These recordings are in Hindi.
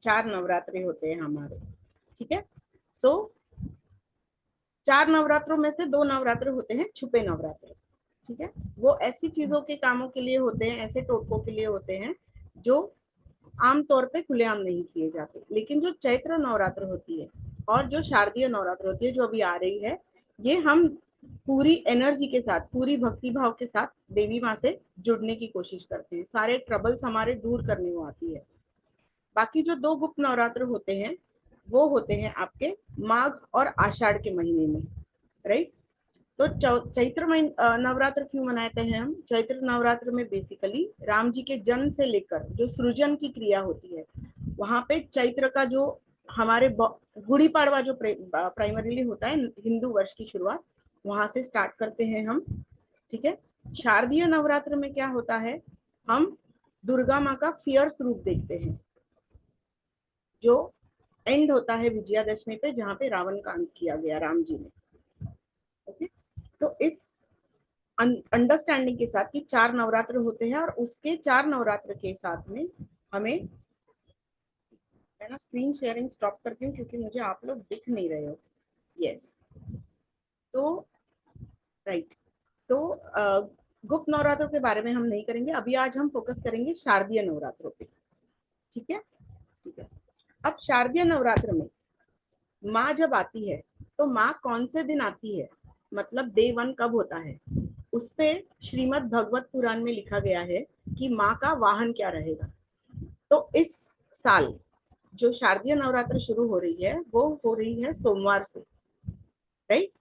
4 नवरात्रि होते हैं हमारे, ठीक है। सो 4 नवरात्रों में से 2 नवरात्र होते हैं छुपे नवरात्र, ठीक है। वो ऐसी चीजों के कामों के लिए होते हैं, ऐसे टोटकों के लिए होते हैं जो आमतौर पे खुलेआम नहीं किए जाते। लेकिन जो चैत्र नवरात्र होती है और जो शारदीय नवरात्र होती है जो अभी आ रही है, ये हम पूरी एनर्जी के साथ, पूरी भक्ति भाव के साथ देवी माँ से जुड़ने की कोशिश करते हैं, सारे ट्रबल्स हमारे दूर करने को आती है। बाकी जो 2 गुप्त नवरात्र होते हैं वो होते हैं आपके माघ और आषाढ़ के महीने में, राइट। तो चैत्र नवरात्र क्यों मनाते हैं हम? चैत्र नवरात्र में बेसिकली राम जी के जन्म से लेकर जो सृजन की क्रिया होती है, वहां पे चैत्र का जो हमारे गुड़ी पाड़वा जो प्राइमरीली होता है हिंदू वर्ष की शुरुआत, वहां से स्टार्ट करते हैं हम, ठीक है। शारदीय नवरात्र में क्या होता है, हम दुर्गा माँ का फियर्स रूप देखते हैं, जो एंड होता है विजयादशमी पे, जहाँ पे रावण का अंत किया गया राम जी ने, ओके। तो इस अंडरस्टैंडिंग के साथ कि 4 नवरात्र होते हैं और उसके 4 नवरात्र के साथ में हमें, मैं ना स्क्रीन शेयरिंग स्टॉप करती हूँ क्योंकि मुझे आप लोग दिख नहीं रहे हो, यस। तो राइट, तो गुप्त नवरात्रों के बारे में हम नहीं करेंगे अभी, आज हम फोकस करेंगे शारदीय नवरात्रों पे, ठीक है। ठीक है, अब शारदीय नवरात्र में माँ जब आती है तो माँ कौन से दिन आती है, मतलब डे 1 कब होता है, उस पे श्रीमद् भगवत पुराण में लिखा गया है कि माँ का वाहन क्या रहेगा। तो इस साल जो शारदीय नवरात्र शुरू हो रही है वो हो रही है सोमवार से, राइट।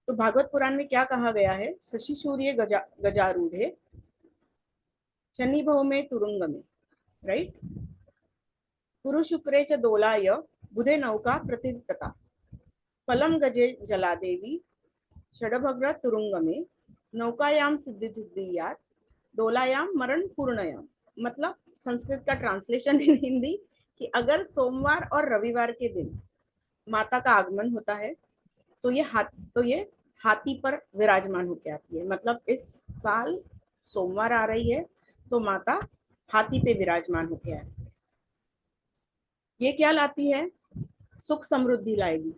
तो भागवत पुराण में क्या कहा गया है, शशि सूर्य गजारूढ़े शनि भव में तुरुंग में, राइट। गुरु शुक्रे च दोलाय बुधे नौका प्रतिष्ठता फलम गजे जलादेवी षडभग्र तुरुंग में नौकायाम सिद्धि सिद्धियात दोलायाम मरण पूर्णयाम। मतलब संस्कृत का ट्रांसलेशन इन हिंदी कि अगर सोमवार और रविवार के दिन माता का आगमन होता है तो ये हाथी पर विराजमान होकर आती है। मतलब इस साल सोमवार आ रही है तो माता हाथी पे विराजमान होकर आए, ये क्या लाती है, सुख समृद्धि लाएगी,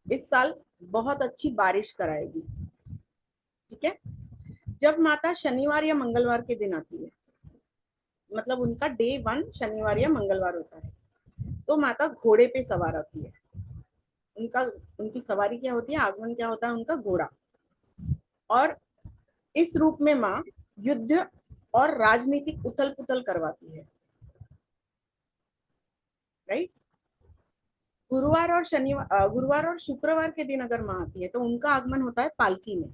इस साल बहुत अच्छी बारिश कराएगी, ठीक है। जब माता शनिवार या मंगलवार के दिन आती है, मतलब उनका डे 1 शनिवार या मंगलवार होता है, तो माता घोड़े पे सवार होती है। उनकी सवारी क्या होती है, आगमन क्या होता है, उनका घोड़ा। और इस रूप में माँ युद्ध और राजनीतिक उथल पुथल करवाती है, राइट। गुरुवार और शुक्रवार के दिन अगर माँ आती है तो उनका आगमन होता है पालकी में।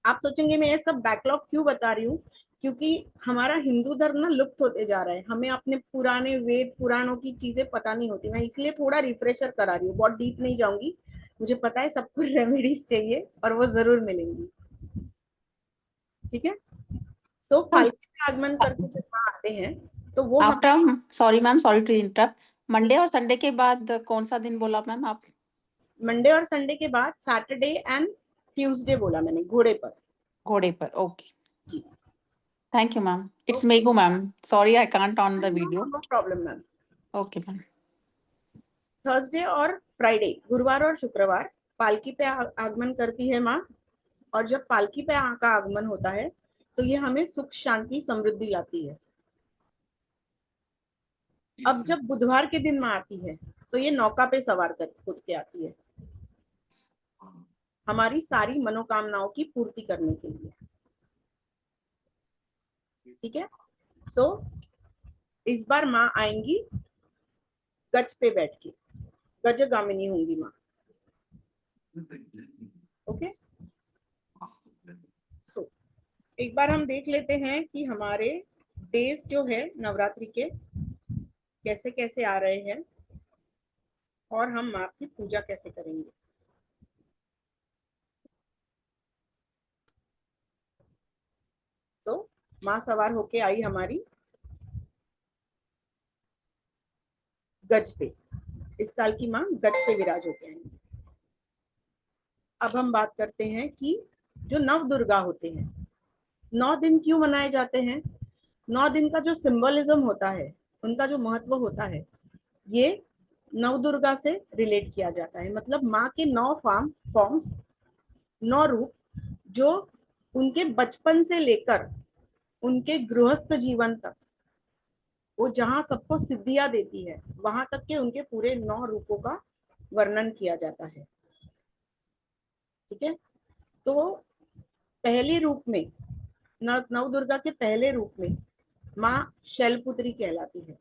आप सोचेंगे मैं ये सब बैकलॉग क्यों बता रही हूँ, क्योंकि हमारा हिंदू धर्म ना लुप्त होते जा रहा है, हमें अपने पुराने वेद पुराणों की चीजें पता नहीं होती। मैं इसलिए थोड़ा रिफ्रेशर करा रही हूँ, बहुत डीप नहीं जाऊंगी, मुझे पता है सबको रेमेडीज चाहिए और वो जरूर मिलेंगी, ठीक है। सो पालकी में आगमन करके जब वहां आते हैं तो वो हम after, sorry ma'am, sorry to interrupt, Monday और संडे के बाद कौन सा दिन बोला मैम आप? मंडे और संडे के बाद सैटरडे एंड ट्यूसडे बोला मैंने, घोड़े पर। घोड़े पर, ओके। जी, thank you ma'am, it's okay, मेगू ma'am, sorry I can't on the no video. No problem ma'am. Okay ma'am. Thursday और फ्राइडे, गुरुवार और शुक्रवार पालकी पे आगमन करती है माँ। और जब पालकी पे का आगमन होता है तो ये हमें सुख शांति समृद्धि लाती है। अब जब बुधवार के दिन माँ आती है तो ये नौका पे सवार कर खुद के आती है, हमारी सारी मनोकामनाओं की पूर्ति करने के लिए, ठीक है। सो इस बार माँ आएंगी गज पे बैठ के, गजगामिनी होंगी माँ, ओके। सो एक बार हम देख लेते हैं कि हमारे डेज जो है नवरात्रि के कैसे कैसे आ रहे हैं और हम माँ की पूजा कैसे करेंगे। तो माँ सवार होके आई हमारी गज पे, इस साल की माँ गज पे विराज होके आएंगी। अब हम बात करते हैं कि जो नव दुर्गा होते हैं 9 दिन क्यों मनाए जाते हैं। 9 दिन का जो सिंबलिज्म होता है उनका जो महत्व होता है ये नवदुर्गा से रिलेट किया जाता है। मतलब माँ के 9 फॉर्म्स, 9 रूप, जो उनके बचपन से लेकर उनके गृहस्थ जीवन तक, वो जहां सबको सिद्धियां देती है वहां तक के उनके पूरे 9 रूपों का वर्णन किया जाता है। ठीक है, तो पहले रूप में, नवदुर्गा के पहले रूप में माँ शैलपुत्री कहलाती है।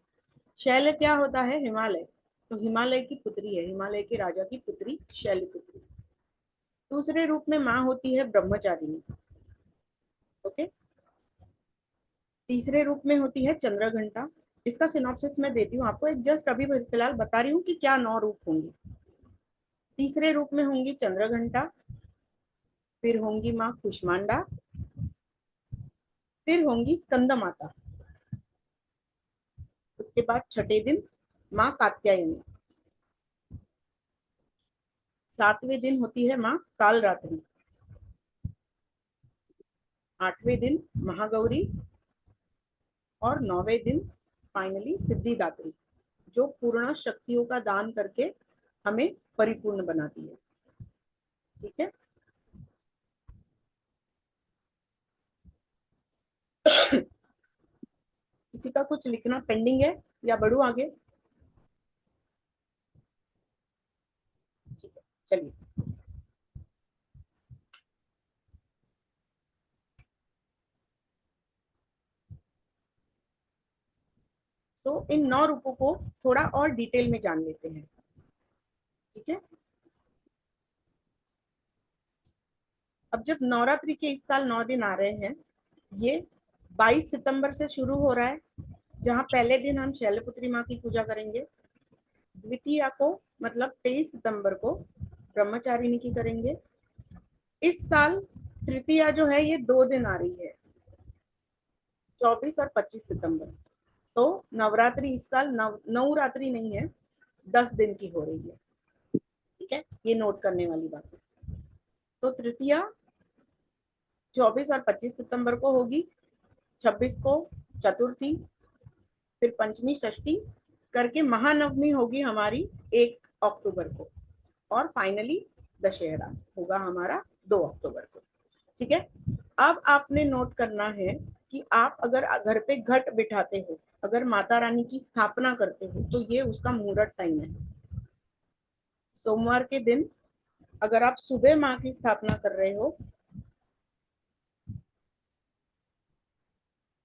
शैल क्या होता है? हिमालय। तो हिमालय की पुत्री है, हिमालय के राजा की पुत्री शैलपुत्री। दूसरे रूप में माँ होती है ब्रह्मचारिणी। ओके। तीसरे रूप में होती है चंद्रघंटा। इसका सिनॉप्सिस मैं देती हूँ आपको, एक जस्ट अभी फिलहाल बता रही हूँ कि क्या 9 रूप होंगे। तीसरे रूप में होंगी चंद्रघंटा, फिर होंगी माँ कुष्मांडा, फिर होंगी स्कंद माता। उसके बाद छठे दिन माँ कात्यायनी। सातवें दिन होती है माँ कालरात्रि। आठवें दिन महागौरी। और 9वें दिन फाइनली सिद्धिदात्री, जो पूर्ण शक्तियों का दान करके हमें परिपूर्ण बनाती है। ठीक है, किसी का कुछ लिखना पेंडिंग है या बढ़ू आगे? ठीक है, चलिए। तो इन 9 रूपों को थोड़ा और डिटेल में जान लेते हैं। ठीक है, अब जब नवरात्रि के इस साल 9 दिन आ रहे हैं, ये 22 सितंबर से शुरू हो रहा है, जहां पहले दिन हम शैलपुत्री माँ की पूजा करेंगे। द्वितीया को मतलब 23 सितंबर को ब्रह्मचारिणी की करेंगे। इस साल तृतीया जो है ये 2 दिन आ रही है, 24 और 25 सितंबर। तो नवरात्रि इस साल नवरात्रि नहीं है, 10 दिन की हो रही है। ठीक है, ये नोट करने वाली बात है। तो तृतीया 24 और 25 सितंबर को होगी, 26 को चतुर्थी, फिर पंचमी, षष्ठी करके महानवमी होगी हमारी 1 अक्टूबर को, और फाइनली दशहरा होगा हमारा 2 अक्टूबर को। ठीक है, अब आपने नोट करना है कि आप अगर घर पे घट बिठाते हो, अगर माता रानी की स्थापना करते हो, तो ये उसका मुहूर्त टाइम है। सोमवार के दिन अगर आप सुबह माँ की स्थापना कर रहे हो,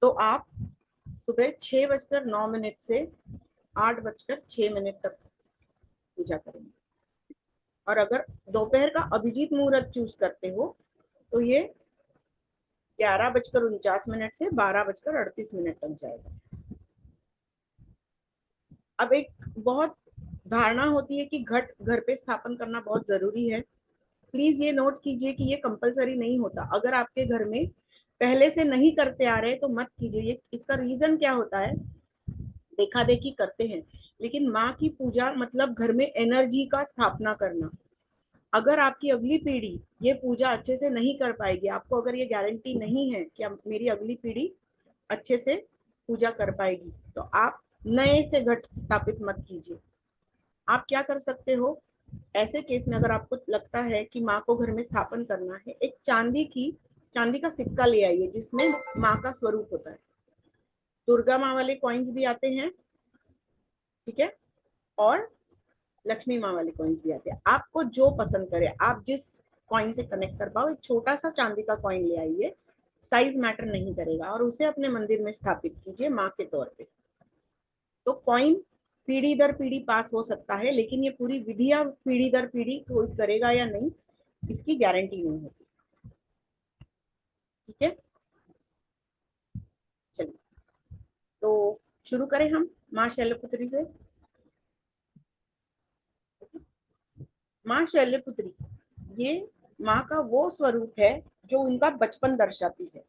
तो आप सुबह 6:09 से 8:06 तक पूजा करेंगे। और अगर दोपहर का अभिजीत मुहूर्त चूज करते हो, तो ये 11:49 से 12:38 तक जाएगा। अब एक बहुत धारणा होती है कि घट घर पे स्थापन करना बहुत जरूरी है। प्लीज ये नोट कीजिए कि ये कंपलसरी नहीं होता। अगर आपके घर में पहले से नहीं करते आ रहे तो मत कीजिए। ये इसका रीजन क्या होता है? देखा देखी करते हैं, लेकिन माँ की पूजा मतलब घर में एनर्जी का स्थापना करना। अगर आपकी अगली पीढ़ी ये पूजा अच्छे से नहीं कर पाएगी, आपको अगर ये गारंटी नहीं है कि मेरी अगली पीढ़ी अच्छे से पूजा कर पाएगी, तो आप नए से घट स्थापित मत कीजिए। आप क्या कर सकते हो ऐसे केस में? अगर आपको लगता है कि माँ को घर में स्थापन करना है, एक चांदी का सिक्का ले आइए जिसमें माँ का स्वरूप होता है। दुर्गा माँ वाले कॉइन्स भी आते हैं, ठीक है, और लक्ष्मी माँ वाले कॉइन्स भी आते हैं। आपको जो पसंद करे, आप जिस कॉइन से कनेक्ट कर पाओ, एक छोटा सा चांदी का कॉइन ले आइए, साइज मैटर नहीं करेगा, और उसे अपने मंदिर में स्थापित कीजिए माँ के तौर पे। तो कॉइन पीढ़ी दर पीढ़ी पास हो सकता है, लेकिन ये पूरी विधियां पीढ़ी दर पीढ़ी कोई करेगा या नहीं, इसकी गारंटी नहीं होती। ठीक है, चलिए तो शुरू करें हम माँ शैलपुत्री से। माँ शैलपुत्री ये माँ का वो स्वरूप है जो उनका बचपन दर्शाती है।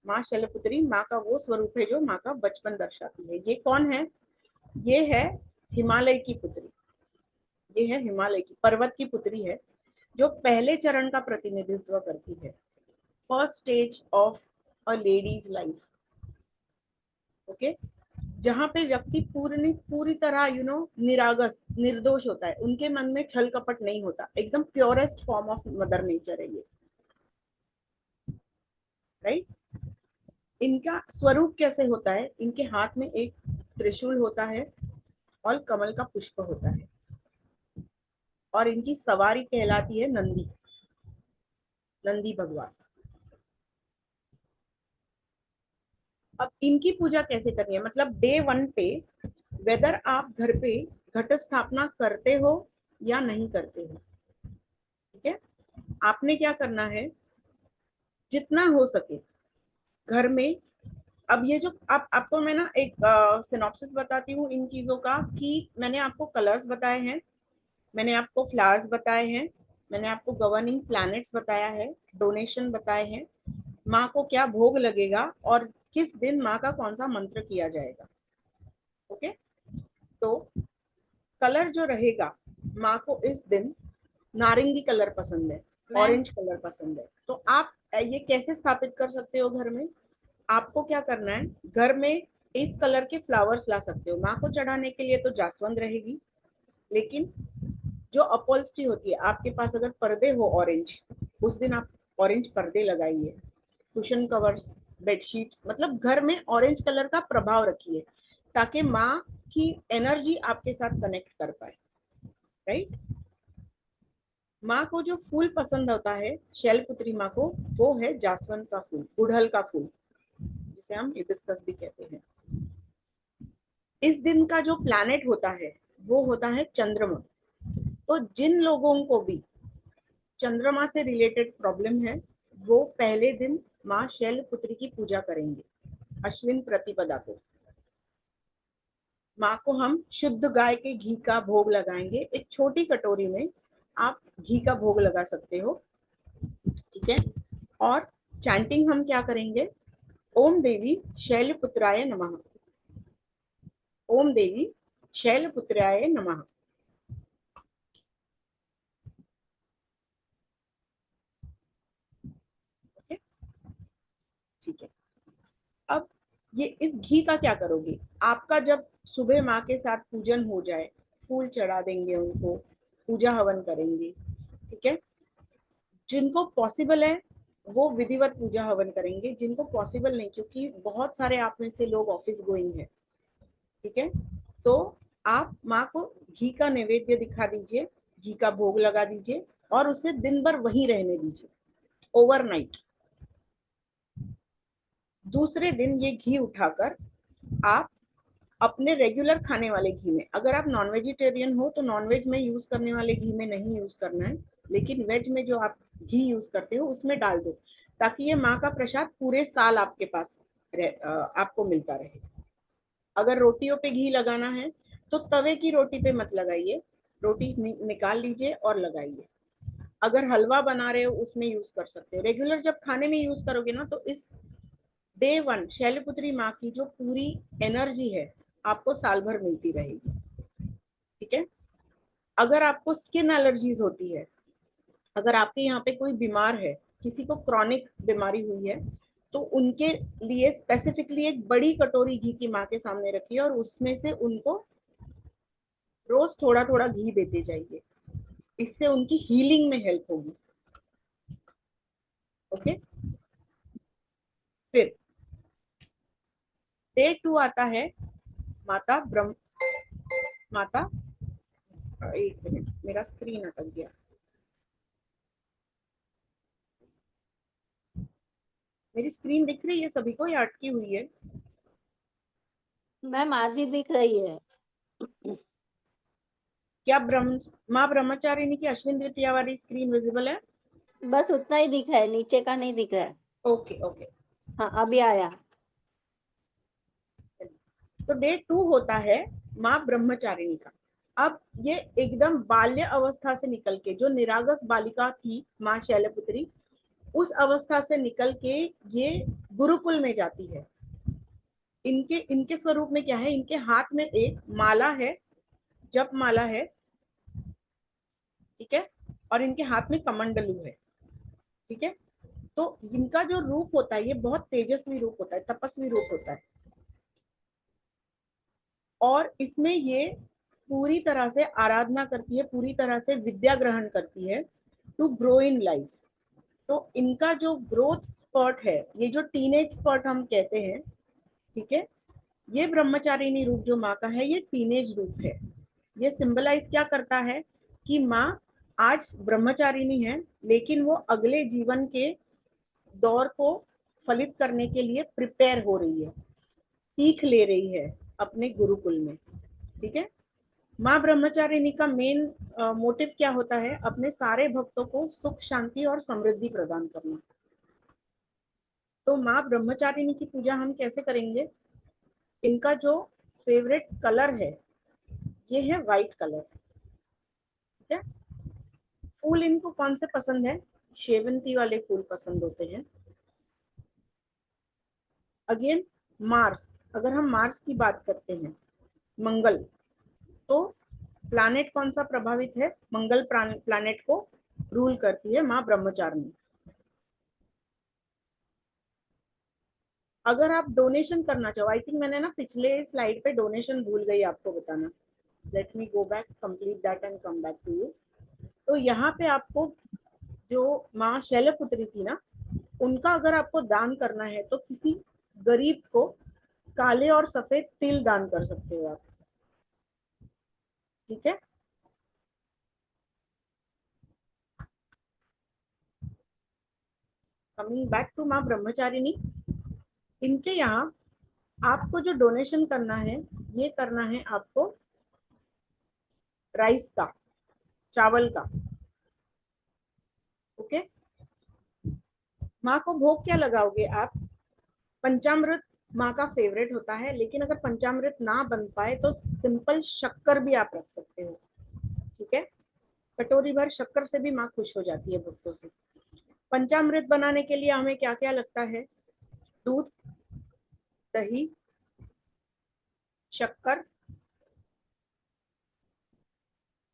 माँ शैलपुत्री माँ का वो स्वरूप है जो माँ का बचपन दर्शाती है। ये कौन है? ये है हिमालय की पुत्री। ये है हिमालय की पर्वत की पुत्री है, जो पहले चरण का प्रतिनिधित्व करती है, first stage of a ladies life. Okay, जहाँ पे व्यक्ति पूरी तरह निरागस निर्दोष होता है, उनके मन में छल कपट नहीं होता, एकदम purest form of mother nature है ये, राइट। इनका स्वरूप कैसे होता है, इनके हाथ में एक त्रिशूल होता है और कमल का पुष्प होता है, और इनकी सवारी कहलाती है नंदी, नंदी भगवान। अब इनकी पूजा कैसे करनी है, मतलब डे 1 पे वेदर आप घर पे घट स्थापना करते हो या नहीं करते हो, ठीक है। आपने क्या करना है, जितना हो सके घर में। अब ये जो आपको मैं ना एक सिनॉप्सिस बताती हूँ इन चीजों का, कि मैंने आपको कलर्स बताए हैं, मैंने आपको फ्लावर्स बताए हैं, मैंने आपको गवर्निंग प्लैनेट्स बताया है, डोनेशन बताए हैं, माँ को क्या भोग लगेगा और किस दिन माँ का कौन सा मंत्र किया जाएगा। ओके, तो कलर जो रहेगा, माँ को इस दिन नारंगी कलर पसंद है, ऑरेंज कलर पसंद है, तो आप ये कैसे स्थापित कर सकते हो घर में। आपको क्या करना है, घर में इस कलर के फ्लावर्स ला सकते हो, माँ को चढ़ाने के लिए तो जासवंद रहेगी, लेकिन जो अपॉल्स्ट्री होती है, आपके पास अगर पर्दे हो ऑरेंज, उस दिन आप ऑरेंज पर्दे लगाइए, कुशन कवर्स, बेडशीट्स, मतलब घर में ऑरेंज कलर का प्रभाव रखिए, ताकि माँ की एनर्जी आपके साथ कनेक्ट कर पाए, राइट। माँ को जो फूल पसंद होता है शैलपुत्री माँ को, वो है जासवंत का फूल, गुड़हल का फूल, जिसे हम हिबिस्कस भी कहते हैं। इस दिन का जो प्लैनेट होता है वो होता है चंद्रमा। तो जिन लोगों को भी चंद्रमा से रिलेटेड प्रॉब्लम है, वो पहले दिन माँ शैलपुत्री की पूजा करेंगे, अश्विन प्रतिपदा को। माँ को हम शुद्ध गाय के घी का भोग लगाएंगे, एक छोटी कटोरी में आप घी का भोग लगा सकते हो, ठीक है। और चैंटिंग हम क्या करेंगे, ओम देवी शैलपुत्राय नमः, ओम देवी शैलपुत्राय नमः। ओके, ठीक है। अब ये इस घी का क्या करोगे, आपका जब सुबह माँ के साथ पूजन हो जाए, फूल चढ़ा देंगे उनको, पूजा हवन करेंगे, ठीक है। जिनको पॉसिबल है वो विधिवत पूजा हवन करेंगे, जिनको पॉसिबल नहीं, क्योंकि बहुत सारे आप में से लोग ऑफिस गोइंग है, ठीक है, तो आप माँ को घी का नैवेद्य दिखा दीजिए, घी का भोग लगा दीजिए, और उसे दिन भर वहीं रहने दीजिए, ओवरनाइट। दूसरे दिन ये घी उठाकर आप अपने रेगुलर खाने वाले घी में, अगर आप नॉन वेजिटेरियन हो तो नॉन वेज में यूज करने वाले घी में नहीं यूज करना है, लेकिन वेज में जो आप घी यूज करते हो उसमें डाल दो, ताकि ये माँ का प्रसाद पूरे साल आपके पास आपको मिलता रहे। अगर रोटियों पे घी लगाना है तो तवे की रोटी पे मत लगाइए, रोटी निकाल लीजिए और लगाइए। अगर हलवा बना रहे हो उसमें यूज कर सकते हो, रेगुलर जब खाने में यूज करोगे ना, तो इस डे 1 शैलपुत्री माँ की जो पूरी एनर्जी है आपको साल भर मिलती रहेगी, ठीक है। अगर आपको स्किन एलर्जीज होती है, अगर आपके यहाँ पे कोई बीमार है, किसी को क्रॉनिक बीमारी हुई है, तो उनके लिए स्पेसिफिकली एक बड़ी कटोरी घी की माँ के सामने रखिए, और उसमें से उनको रोज थोड़ा थोड़ा घी देते जाइए, इससे उनकी हीलिंग में हेल्प होगी। ओके, फिर डे 2 आता है माता ब्रह्म, माता, एक मिनट मेरा स्क्रीन अटक गया, मेरी स्क्रीन दिख रही है सभी को या अटकी हुई है। मैम आधी दिख रही है। क्या माँ ब्रह्मचारिणी की अश्विन द्वितीया वाली स्क्रीन विजिबल है। बस उतना ही दिख रहा है, नीचे का नहीं दिख रहा है। ओके ओके, हाँ अभी आया। तो डे 2 होता है माँ ब्रह्मचारिणी का। अब ये एकदम बाल्य अवस्था से निकल के, जो निरागस बालिका थी माँ शैलपुत्री, उस अवस्था से निकल के ये गुरुकुल में जाती है। इनके इनके स्वरूप में क्या है, इनके हाथ में एक माला है, जप माला है, ठीक है, और इनके हाथ में कमंडलू है, ठीक है। तो इनका जो रूप होता है ये बहुत तेजस्वी रूप होता है, तपस्वी रूप होता है। और इसमें ये पूरी तरह से आराधना करती है, पूरी तरह से विद्या ग्रहण करती है टू ग्रो इन लाइफ। तो इनका जो ग्रोथ स्पॉट है, ये जो टीनेज स्पॉट हम कहते हैं, ठीक है, ये ब्रह्मचारिणी रूप जो माँ का है, ये टीनेज रूप है। ये सिंबलाइज क्या करता है कि माँ आज ब्रह्मचारिणी है, लेकिन वो अगले जीवन के दौर को फलित करने के लिए प्रिपेयर हो रही है, सीख ले रही है अपने गुरुकुल में। ठीक है, माँ ब्रह्मचारिणी का मेन मोटिव क्या होता है? अपने सारे भक्तों को सुख, शांति और समृद्धि प्रदान करना। तो माँ ब्रह्मचारिणी की पूजा हम कैसे करेंगे? इनका जो फेवरेट कलर है, ये है व्हाइट कलर। ठीक है, फूल इनको कौन से पसंद है? शेवंती वाले फूल पसंद होते हैं। अगेन मार्स, अगर हम मार्स की बात करते हैं, मंगल, तो प्लैनेट कौन सा प्रभावित है? मंगल प्लैनेट को रूल करती है माँ ब्रह्मचारिणी। अगर आप डोनेशन करना चाहो, आई थिंक मैंने ना पिछले स्लाइड पे डोनेशन भूल गई आपको बताना, let me go back, complete that and come back to you. तो यहाँ पे आपको जो माँ शैलपुत्री थी ना, उनका अगर आपको दान करना है तो किसी गरीब को काले और सफेद तिल दान कर सकते हो आप। ठीक है, कमिंग बैक टू माँ ब्रह्मचारिणी, इनके यहाँ आपको जो डोनेशन करना है, ये करना है आपको राइस का, चावल का। ओके, माँ को भोग क्या लगाओगे आप? पंचामृत माँ का फेवरेट होता है, लेकिन अगर पंचामृत ना बन पाए तो सिंपल शक्कर भी आप रख सकते हो। ठीक है, कटोरी भर शक्कर से भी माँ खुश हो जाती है भक्तों से। पंचामृत बनाने के लिए हमें क्या क्या लगता है? दूध, दही, शक्कर,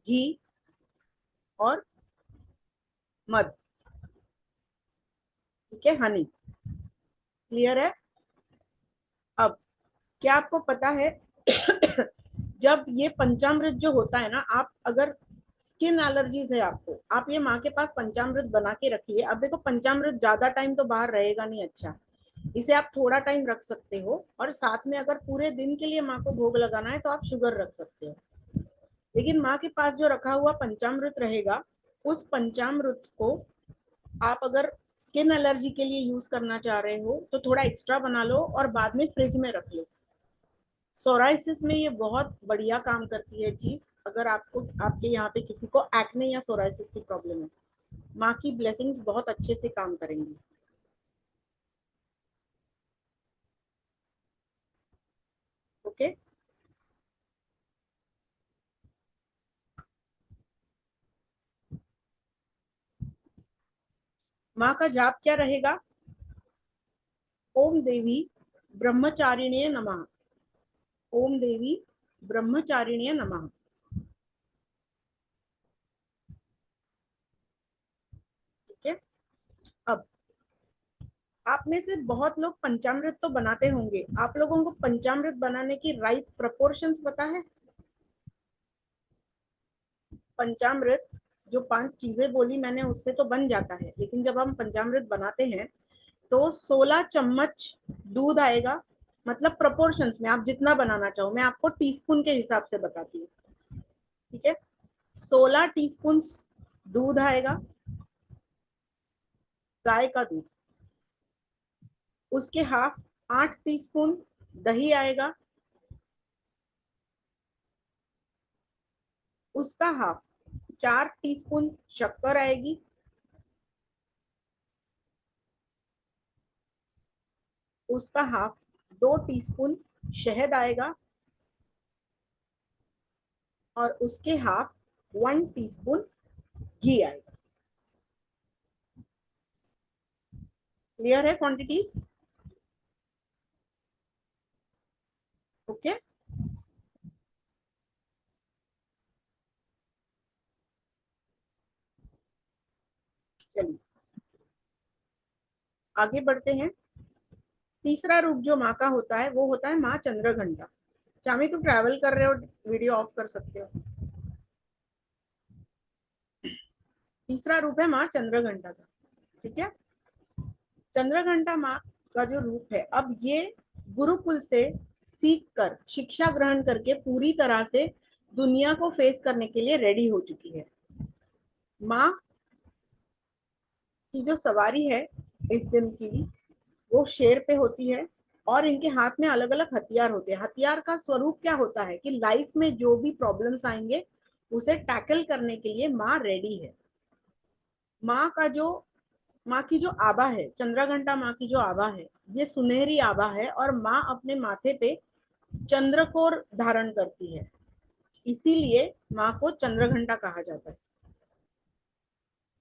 घी और मध। ठीक है, हनी। क्लियर है? अब क्या आपको पता है जब ये पंचामृत जो होता है ना, आप अगर स्किन एलर्जीज है आपको, आप ये माँ के पास पंचामृत बना के रखिए। अब देखो पंचामृत ज्यादा टाइम तो बाहर रहेगा नहीं, अच्छा, इसे आप थोड़ा टाइम रख सकते हो, और साथ में अगर पूरे दिन के लिए माँ को भोग लगाना है तो आप शुगर रख सकते हो। लेकिन माँ के पास जो रखा हुआ पंचामृत रहेगा, उस पंचामृत को आप अगर स्किन एलर्जी के लिए यूज करना चाह रहे हो तो थोड़ा एक्स्ट्रा बना लो और बाद में फ्रिज में रख लो। सोराइसिस में ये बहुत बढ़िया काम करती है चीज। अगर आपको, आपके यहाँ पे किसी को एक्ने या सोराइसिस की प्रॉब्लम है, माँ की ब्लेसिंग्स बहुत अच्छे से काम करेंगी। ओके, माँ का जाप क्या रहेगा? ओम देवी ब्रह्मचारिण्ये नमः। ओम देवी ब्रह्मचारिण्ये नमः। ठीक है, अब आप में से बहुत लोग पंचामृत तो बनाते होंगे, आप लोगों को पंचामृत बनाने की राइट प्रोपोर्शंस पता है? पंचामृत जो 5 चीजें बोली मैंने उससे तो बन जाता है, लेकिन जब हम पंचामृत बनाते हैं तो 16 चम्मच दूध आएगा। मतलब प्रोपोर्शंस में आप जितना बनाना चाहो, मैं आपको टीस्पून के हिसाब से बताती हूँ। ठीक है, 16 टीस्पून दूध आएगा, गाय का दूध। उसके हाफ 8 टीस्पून दही आएगा, उसका हाफ 4 टीस्पून शक्कर आएगी, उसका हाफ 2 टीस्पून शहद आएगा, और उसके हाफ 1 टीस्पून घी आएगा। क्लियर है क्वांटिटीज? ओके, चलिए आगे बढ़ते हैं। तीसरा रूप जो माँ का होता है वो होता है माँ चंद्रघंटा। चामी तुम ट्रैवल कर रहे हो, वीडियो ऑफ कर सकते हो। तीसरा रूप है माँ चंद्रघंटा का। ठीक है, चंद्रघंटा माँ का जो रूप है, अब ये गुरुकुल से सीख कर, शिक्षा ग्रहण करके पूरी तरह से दुनिया को फेस करने के लिए रेडी हो चुकी है। माँ की जो सवारी है इस दिन की, वो शेर पे होती है और इनके हाथ में अलग अलग हथियार होते हैं। हथियार का स्वरूप क्या होता है कि लाइफ में जो भी प्रॉब्लम्स आएंगे उसे टैकल करने के लिए माँ रेडी है। माँ की जो आभा है, चंद्रघंटा माँ की जो आभा है, ये सुनहरी आभा है और माँ अपने माथे पे चंद्र को धारण करती है, इसीलिए माँ को चंद्रघंटा कहा जाता है।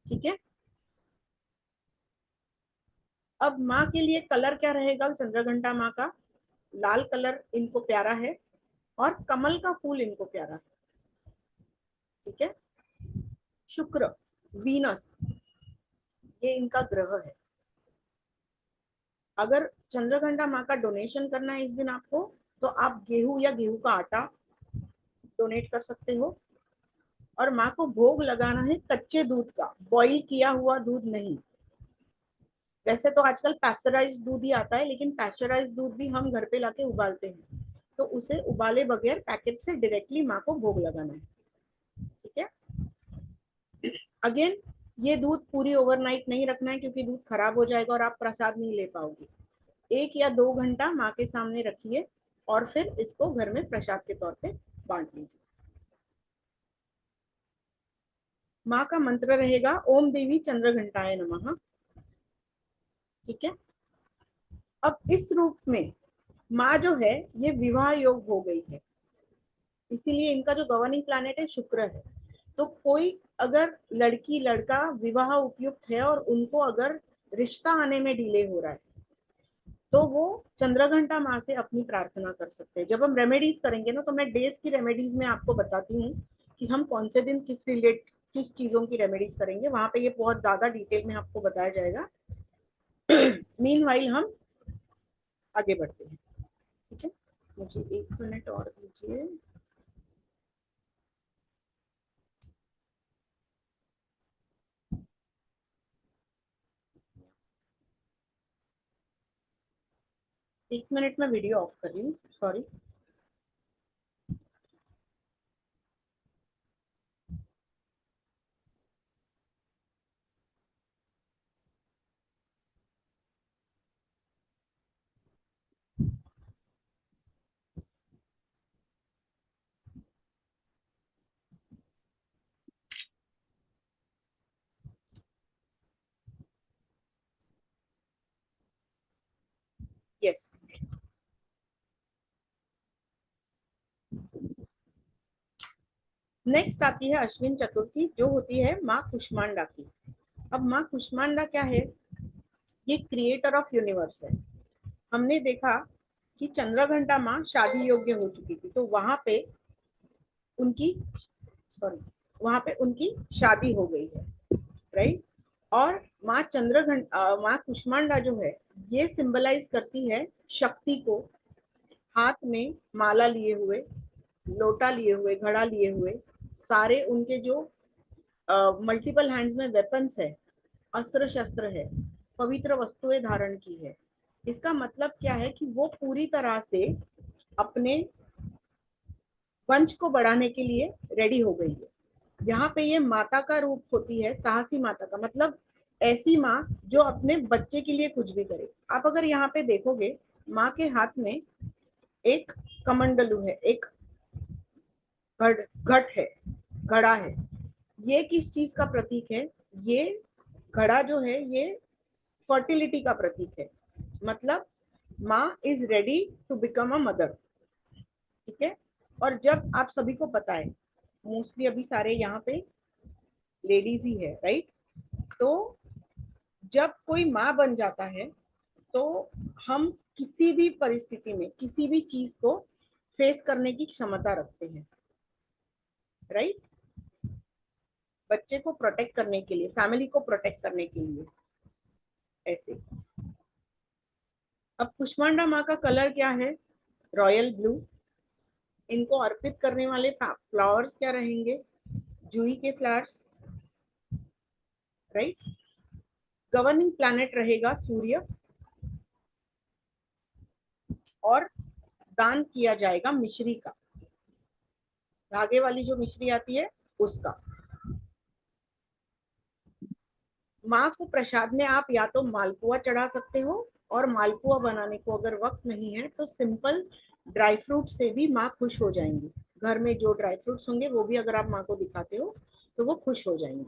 ठीक है, अब माँ के लिए कलर क्या रहेगा चंद्रघंटा माँ का? लाल कलर इनको प्यारा है और कमल का फूल इनको प्यारा है। ठीक है, शुक्र, वीनस, ये इनका ग्रह है। अगर चंद्रघंटा माँ का डोनेशन करना है इस दिन आपको, तो आप गेहूं या गेहूं का आटा डोनेट कर सकते हो। और माँ को भोग लगाना है कच्चे दूध का, बॉईल किया हुआ दूध नहीं। वैसे तो आजकल पैस्चराइज्ड दूध ही आता है, लेकिन पैस्चराइज्ड दूध भी हम घर पे लाके उबालते हैं, तो उसे उबाले बगैर पैकेट से डायरेक्टली माँ को भोग लगाना है। ठीक है, अगेन ये दूध पूरी ओवरनाइट नहीं रखना है, क्योंकि दूध खराब हो जाएगा और आप प्रसाद नहीं ले पाओगे। 1 या 2 घंटा माँ के सामने रखिए और फिर इसको घर में प्रसाद के तौर पे बांट लीजिए। माँ का मंत्र रहेगा ओम देवी चंद्रघंटाय नमः। ठीक है, अब इस रूप में माँ जो है ये विवाह योग हो गई है, इसीलिए इनका जो गवर्निंग प्लैनेट है शुक्र है। तो कोई अगर लड़की लड़का विवाह उपयुक्त है और उनको अगर रिश्ता आने में डिले हो रहा है, तो वो चंद्रघंटा माँ से अपनी प्रार्थना कर सकते हैं। जब हम रेमेडीज करेंगे ना, तो मैं डेज की रेमेडीज में आपको बताती हूँ कि हम कौन से दिन किस चीजों की रेमेडीज करेंगे, वहां पे ये बहुत ज्यादा डिटेल में आपको बताया जाएगा। मीनवाइल हम आगे बढ़ते हैं। ठीक है, मुझे 1 मिनट और दीजिए। एक मिनट में वीडियो ऑफ कर रही हूँ, सॉरी। यस, नेक्स्ट आती है अश्विन चतुर्थी, जो होती है माँ कुष्मांडा की। अब माँ कुष्मांडा क्या है? ये क्रिएटर ऑफ यूनिवर्स है। हमने देखा कि चंद्रघंटा माँ शादी योग्य हो चुकी थी, तो वहां पे उनकी वहां पे उनकी शादी हो गई है, राइट। और माँ कुष्मांडा जो है, ये सिंबलाइज करती है शक्ति को, हाथ में माला लिए हुए, लोटा लिए हुए, घड़ा लिए हुए, सारे उनके जो मल्टीपल हैंड्स में वेपन्स है, अस्त्र शस्त्र है, पवित्र वस्तुएं धारण की है। इसका मतलब क्या है कि वो पूरी तरह से अपने वंश को बढ़ाने के लिए रेडी हो गई है। यहाँ पे ये माता का रूप होती है, साहसी माता का मतलब ऐसी माँ जो अपने बच्चे के लिए कुछ भी करे। आप अगर यहाँ पे देखोगे, माँ के हाथ में एक कमंडलू है, एक घट है, घड़ा है। ये किस चीज का प्रतीक है? ये घड़ा जो है ये फर्टिलिटी का प्रतीक है, मतलब माँ is ready to become a mother. ठीक है, और जब आप सभी को पता है, मोस्टली अभी सारे यहाँ पे लेडीज ही है, राइट। तो जब कोई माँ बन जाता है, तो हम किसी भी परिस्थिति में किसी भी चीज को फेस करने की क्षमता रखते हैं, राइट। बच्चे को प्रोटेक्ट करने के लिए, फैमिली को प्रोटेक्ट करने के लिए, ऐसे। अब कुष्मांडा माँ का कलर क्या है? Royal blue. इनको अर्पित करने वाले फ्लावर्स क्या रहेंगे? जूही के फ्लावर्स, राइट। गवर्निंग प्लैनेट रहेगा सूर्य, और दान किया जाएगा मिश्री का, धागे वाली जो मिश्री आती है उसका। माँ को प्रसाद में आप या तो मालपुआ चढ़ा सकते हो, और मालपुआ बनाने को अगर वक्त नहीं है तो सिंपल ड्राई फ्रूट से भी माँ खुश हो जाएंगी। घर में जो ड्राई फ्रूट्स होंगे वो भी अगर आप माँ को दिखाते हो तो वो खुश हो जाएंगी।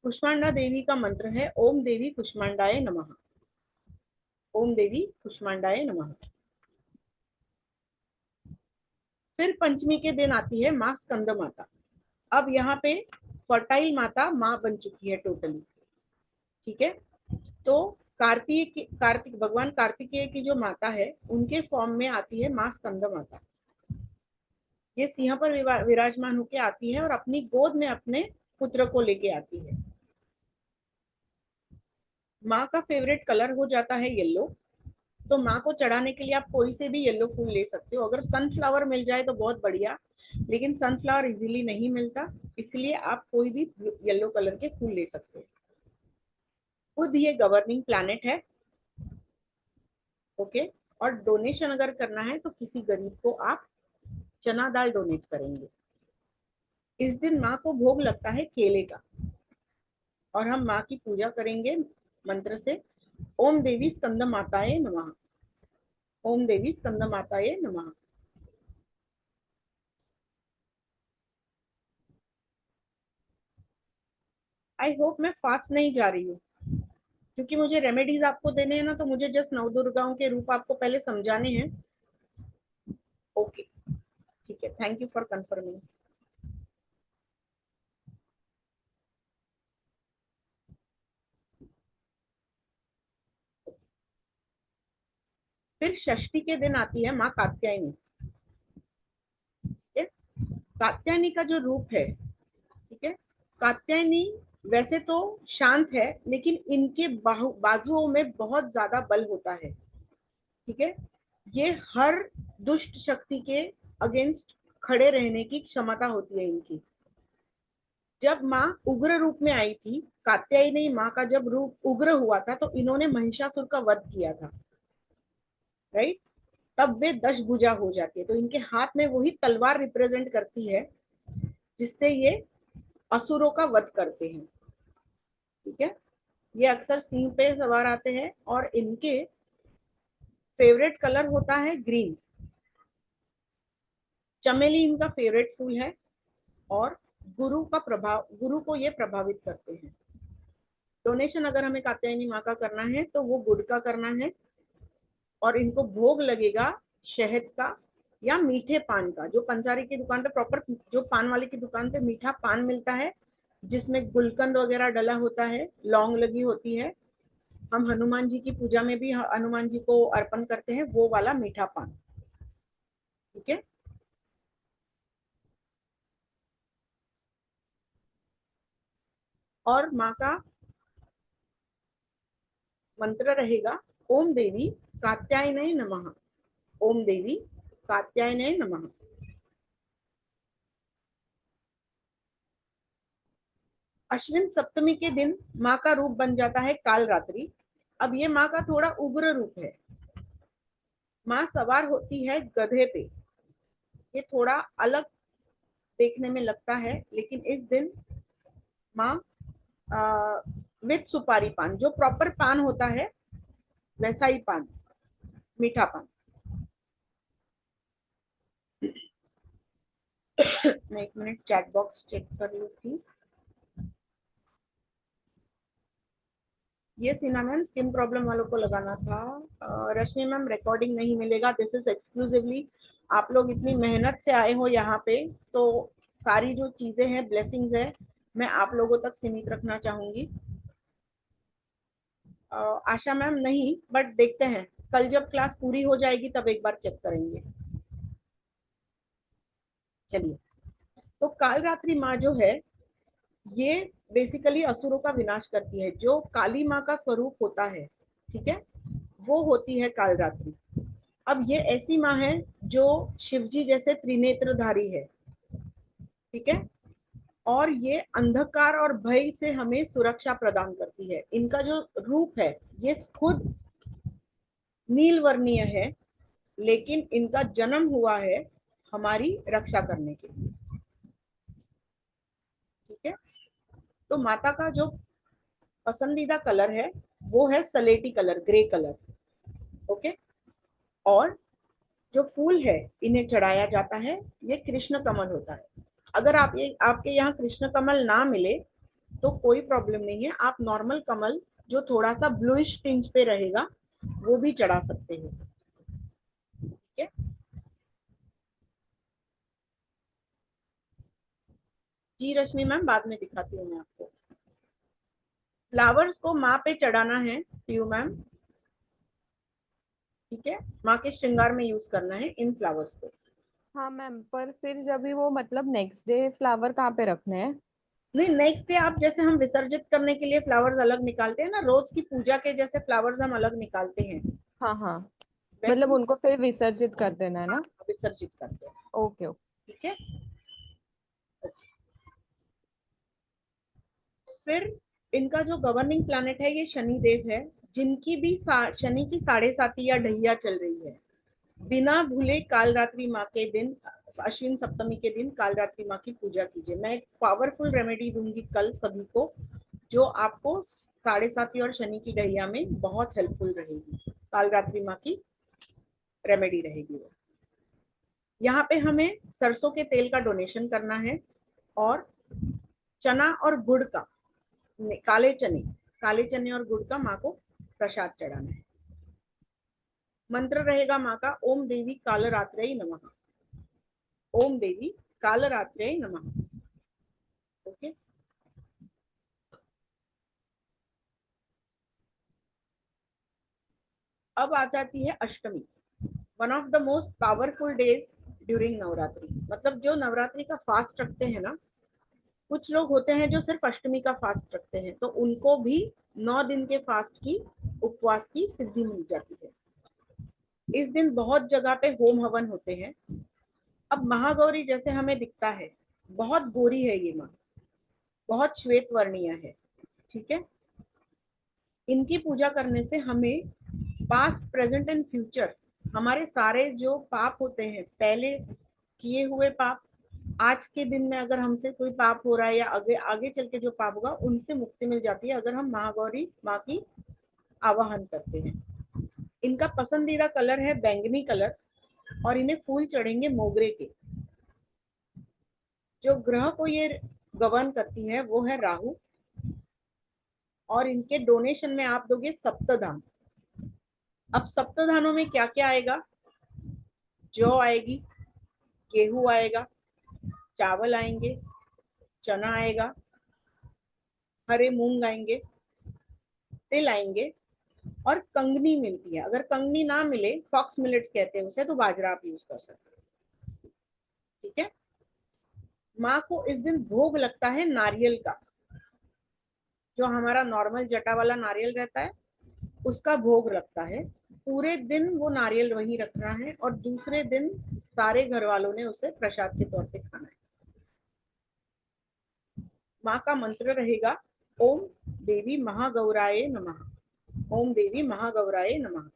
कुष्मांडा देवी का मंत्र है ओम देवी कुष्मांडाय नमः। ओम देवी कुष्मांडाय नमः। फिर पंचमी के दिन आती है माँ स्कंद माता। अब यहाँ पे फर्टाइल माता माँ बन चुकी है टोटली, ठीक है। तो कार्तिक भगवान कार्तिकेय की जो माता है उनके फॉर्म में आती है माँ स्कंद माता। ये सिंह पर विराजमान होके आती है और अपनी गोद में अपने पुत्र को लेके आती है। माँ का फेवरेट कलर हो जाता है येलो, तो माँ को चढ़ाने के लिए आप कोई से भी येलो फूल ले सकते हो। अगर सनफ्लावर मिल जाए तो बहुत बढ़िया, लेकिन सनफ्लावर इजीली नहीं मिलता, इसलिए आप कोई भी येलो कलर के फूल ले सकते हो। खुद ये गवर्निंग प्लैनेट है, ओके। और डोनेशन अगर करना है तो किसी गरीब को आप चना दाल डोनेट करेंगे। इस दिन माँ को भोग लगता है केले का, और हम माँ की पूजा करेंगे मंत्र से ओम देवी स्कंद माताये नमः। ओम देवी स्कंद माताये नमः। आई होप मैं फास्ट नहीं जा रही हूँ, क्योंकि मुझे रेमेडीज आपको देने हैं ना, तो मुझे जस्ट नवदुर्गाओं के रूप आपको पहले समझाने हैं। ओके, ठीक है, थैंक यू फॉर कंफर्मिंग। फिर षष्ठी के दिन आती है माँ कात्यायनी, ठीक है। कात्यायनी का जो रूप है, ठीक है, कात्यायनी वैसे तो शांत है, लेकिन इनके बाजुओं में बहुत ज्यादा बल होता है, ठीक है। ये हर दुष्ट शक्ति के अगेंस्ट खड़े रहने की क्षमता होती है इनकी। जब माँ उग्र रूप में आई थी, कात्यायनी माँ का जब रूप उग्र हुआ था, तो इन्होंने महिषासुर का वध किया था, राइट। तब वे 10 भुजा हो जाती है, तो इनके हाथ में वही तलवार रिप्रेजेंट करती है जिससे ये असुरों का वध करते हैं, ठीक है। ये अक्सर सिंह पे सवार आते हैं, और इनके फेवरेट कलर होता है ग्रीन। चमेली इनका फेवरेट फूल है, और गुरु को ये प्रभावित करते हैं। डोनेशन अगर हमें कात्यायनी माँ का करना है तो वो गुड़ का करना है, और इनको भोग लगेगा शहद का या मीठे पान का। जो पंसारी की दुकान पे प्रॉपर, जो पान वाले की दुकान पे मीठा पान मिलता है जिसमें गुलकंद वगैरह डला होता है, लौंग लगी होती है, हम हनुमान जी की पूजा में भी हनुमान जी को अर्पण करते हैं, वो वाला मीठा पान, ठीक है। और माँ का मंत्र रहेगा ओम देवी कात्यायने नमः। ओम देवी कात्यायने नमः। अश्विन सप्तमी के दिन माँ का रूप बन जाता है काल रात्रि। अब ये माँ का थोड़ा उग्र रूप है। माँ सवार होती है गधे पे। ये थोड़ा अलग देखने में लगता है, लेकिन इस दिन माँ विथ सुपारी पान, जो प्रॉपर पान होता है वैसा ही पान, मीठा पान। मैं 1 मिनट चैट बॉक्स चेक कर लूं प्लीज। ये सीना मैम स्किन प्रॉब्लम वालों को लगाना था। रश्मि मैम रिकॉर्डिंग नहीं मिलेगा, दिस इज एक्सक्लूसिवली, आप लोग इतनी मेहनत से आए हो यहाँ पे, तो सारी जो चीजें हैं, ब्लेसिंग्स है, मैं आप लोगों तक सीमित रखना चाहूंगी। आशा मैम नहीं, बट देखते हैं कल जब क्लास पूरी हो जाएगी तब एक बार चेक करेंगे। चलिए, तो काल रात्रि माँ जो है ये बेसिकली असुरों का विनाश करती है। जो काली माँ का स्वरूप होता है, ठीक है, वो होती है काल रात्रि। अब ये ऐसी माँ है जो शिवजी जैसे त्रिनेत्रधारी है, ठीक है, और ये अंधकार और भय से हमें सुरक्षा प्रदान करती है। इनका जो रूप है ये खुद नील वर्णीय है, लेकिन इनका जन्म हुआ है हमारी रक्षा करने के लिए, ठीक है। तो माता का जो पसंदीदा कलर है वो है सलेटी कलर, ग्रे कलर, ओके। और जो फूल है इन्हें चढ़ाया जाता है, ये कृष्ण कमल होता है। अगर आपके यहाँ कृष्ण कमल ना मिले तो कोई प्रॉब्लम नहीं है, आप नॉर्मल कमल जो थोड़ा सा ब्लूइश टिंज पे रहेगा वो भी चढ़ा सकते हो, ठीक है। जी रश्मि मैम, बाद में दिखाती हूँ मैं आपको। फ्लावर्स को माँ पे चढ़ाना है पीयू मैम, ठीक है, माँ के श्रृंगार में यूज करना है इन फ्लावर्स को। हाँ मैम, पर फिर जब भी वो मतलब नेक्स्ट डे फ्लावर कहाँ पे रखने हैं? नहीं, नेक्स्ट डे आप जैसे हम विसर्जित करने के लिए फ्लावर्स अलग निकालते हैं ना, रोज की पूजा के जैसे फ्लावर्स हम अलग निकालते हैं, हाँ हाँ, वैसे मतलब ही उनको फिर विसर्जित कर देना है ना? विसर्जित करते हैं, ओके ओके। ठीक है। फिर इनका जो गवर्निंग प्लैनेट है ये शनि देव है, जिनकी भी शनि की 7.5 या ढैया चल रही है। बिना भूले कालरात्रि माँ के दिन, अश्विन सप्तमी के दिन कालरात्रि माँ की पूजा कीजिए। मैं एक पावरफुल रेमेडी दूंगी कल सभी को, जो आपको 7.5 और शनि की ढैया में बहुत हेल्पफुल रहेगी। कालरात्रि माँ की रेमेडी रहेगी वो। यहाँ पे हमें सरसों के तेल का डोनेशन करना है, और चना और गुड़ का, काले चने और गुड़ का माँ को प्रसाद चढ़ाना है। मंत्र रहेगा माँ का, ओम देवी कालरात्रै नमः, ओम देवी कालरात्रै नमः, ओके। अब आ जाती है Ashtami, one of the most powerful days during Navratri. मतलब जो नवरात्रि का फास्ट रखते हैं ना, कुछ लोग होते हैं जो सिर्फ अष्टमी का फास्ट रखते हैं, तो उनको भी 9 दिन के फास्ट की, उपवास की सिद्धि मिल जाती है। इस दिन बहुत जगह पे होम हवन होते हैं। अब महागौरी जैसे हमें दिखता है, बहुत गोरी है ये माँ, बहुत श्वेत वर्णीय है, ठीक है। इनकी पूजा करने से हमें पास्ट, प्रेजेंट एंड फ्यूचर, हमारे सारे जो पाप होते हैं, पहले किए हुए पाप, आज के दिन में अगर हमसे कोई पाप हो रहा है या आगे आगे चल के जो पाप होगा, उनसे मुक्ति मिल जाती है अगर हम महागौरी माँ की आवाहन करते हैं। इनका पसंदीदा कलर है बैंगनी कलर, और इन्हें फूल चढ़ेंगे मोगरे के। जो ग्रह को ये गवर्न करती है वो है राहु, और इनके डोनेशन में आप दोगे सप्तधान। अब सप्तधानों में क्या क्या आएगा? जौ आएगी, गेहूं आएगा, चावल आएंगे, चना आएगा, हरे मूंग आएंगे, तिल आएंगे, और कंगनी मिलती है। अगर कंगनी ना मिले, फॉक्स मिलेट्स कहते हैं उसे, तो बाजरा आप यूज कर सकते हैं, ठीक है। माँ को इस दिन भोग लगता है नारियल का, जो हमारा नॉर्मल जटा वाला नारियल रहता है उसका भोग लगता है। पूरे दिन वो नारियल वहीं रखना है, और दूसरे दिन सारे घर वालों ने उसे प्रसाद के तौर पे खाना है। माँ का मंत्र रहेगा, ओम देवी महागौराय नमः, ओम देवी महागौराय नमः,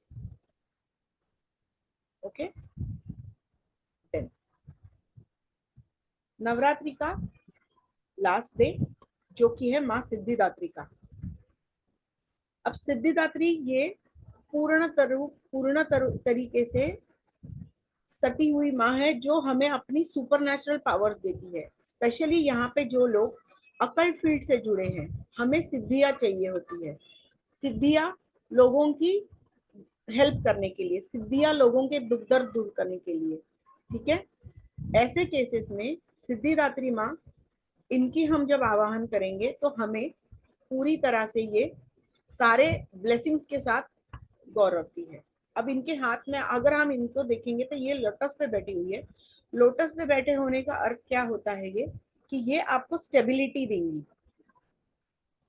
ओके। नवरात्रि का लास्ट डे जो कि है माँ सिद्धिदात्री का। अब सिद्धिदात्री ये पूर्ण तरीके से सटी हुई माँ है, जो हमें अपनी सुपरनेचुरल पावर्स देती है। स्पेशली यहाँ पे जो लोग अकल्ट फील्ड से जुड़े हैं, हमें सिद्धियां चाहिए होती है। सिद्धियां लोगों की हेल्प करने के लिए, सिद्धियां लोगों के दुख दर्द दूर करने के लिए, ठीक है। ऐसे केसेस में सिद्धिदात्री माँ, इनकी हम जब आवाहन करेंगे तो हमें पूरी तरह से ये सारे ब्लेसिंग्स के साथ गौरवती है। अब इनके हाथ में अगर हम इनको देखेंगे तो ये लोटस पे बैठी हुई है। लोटस पे बैठे होने का अर्थ क्या होता है? ये कि ये आपको स्टेबिलिटी देंगी,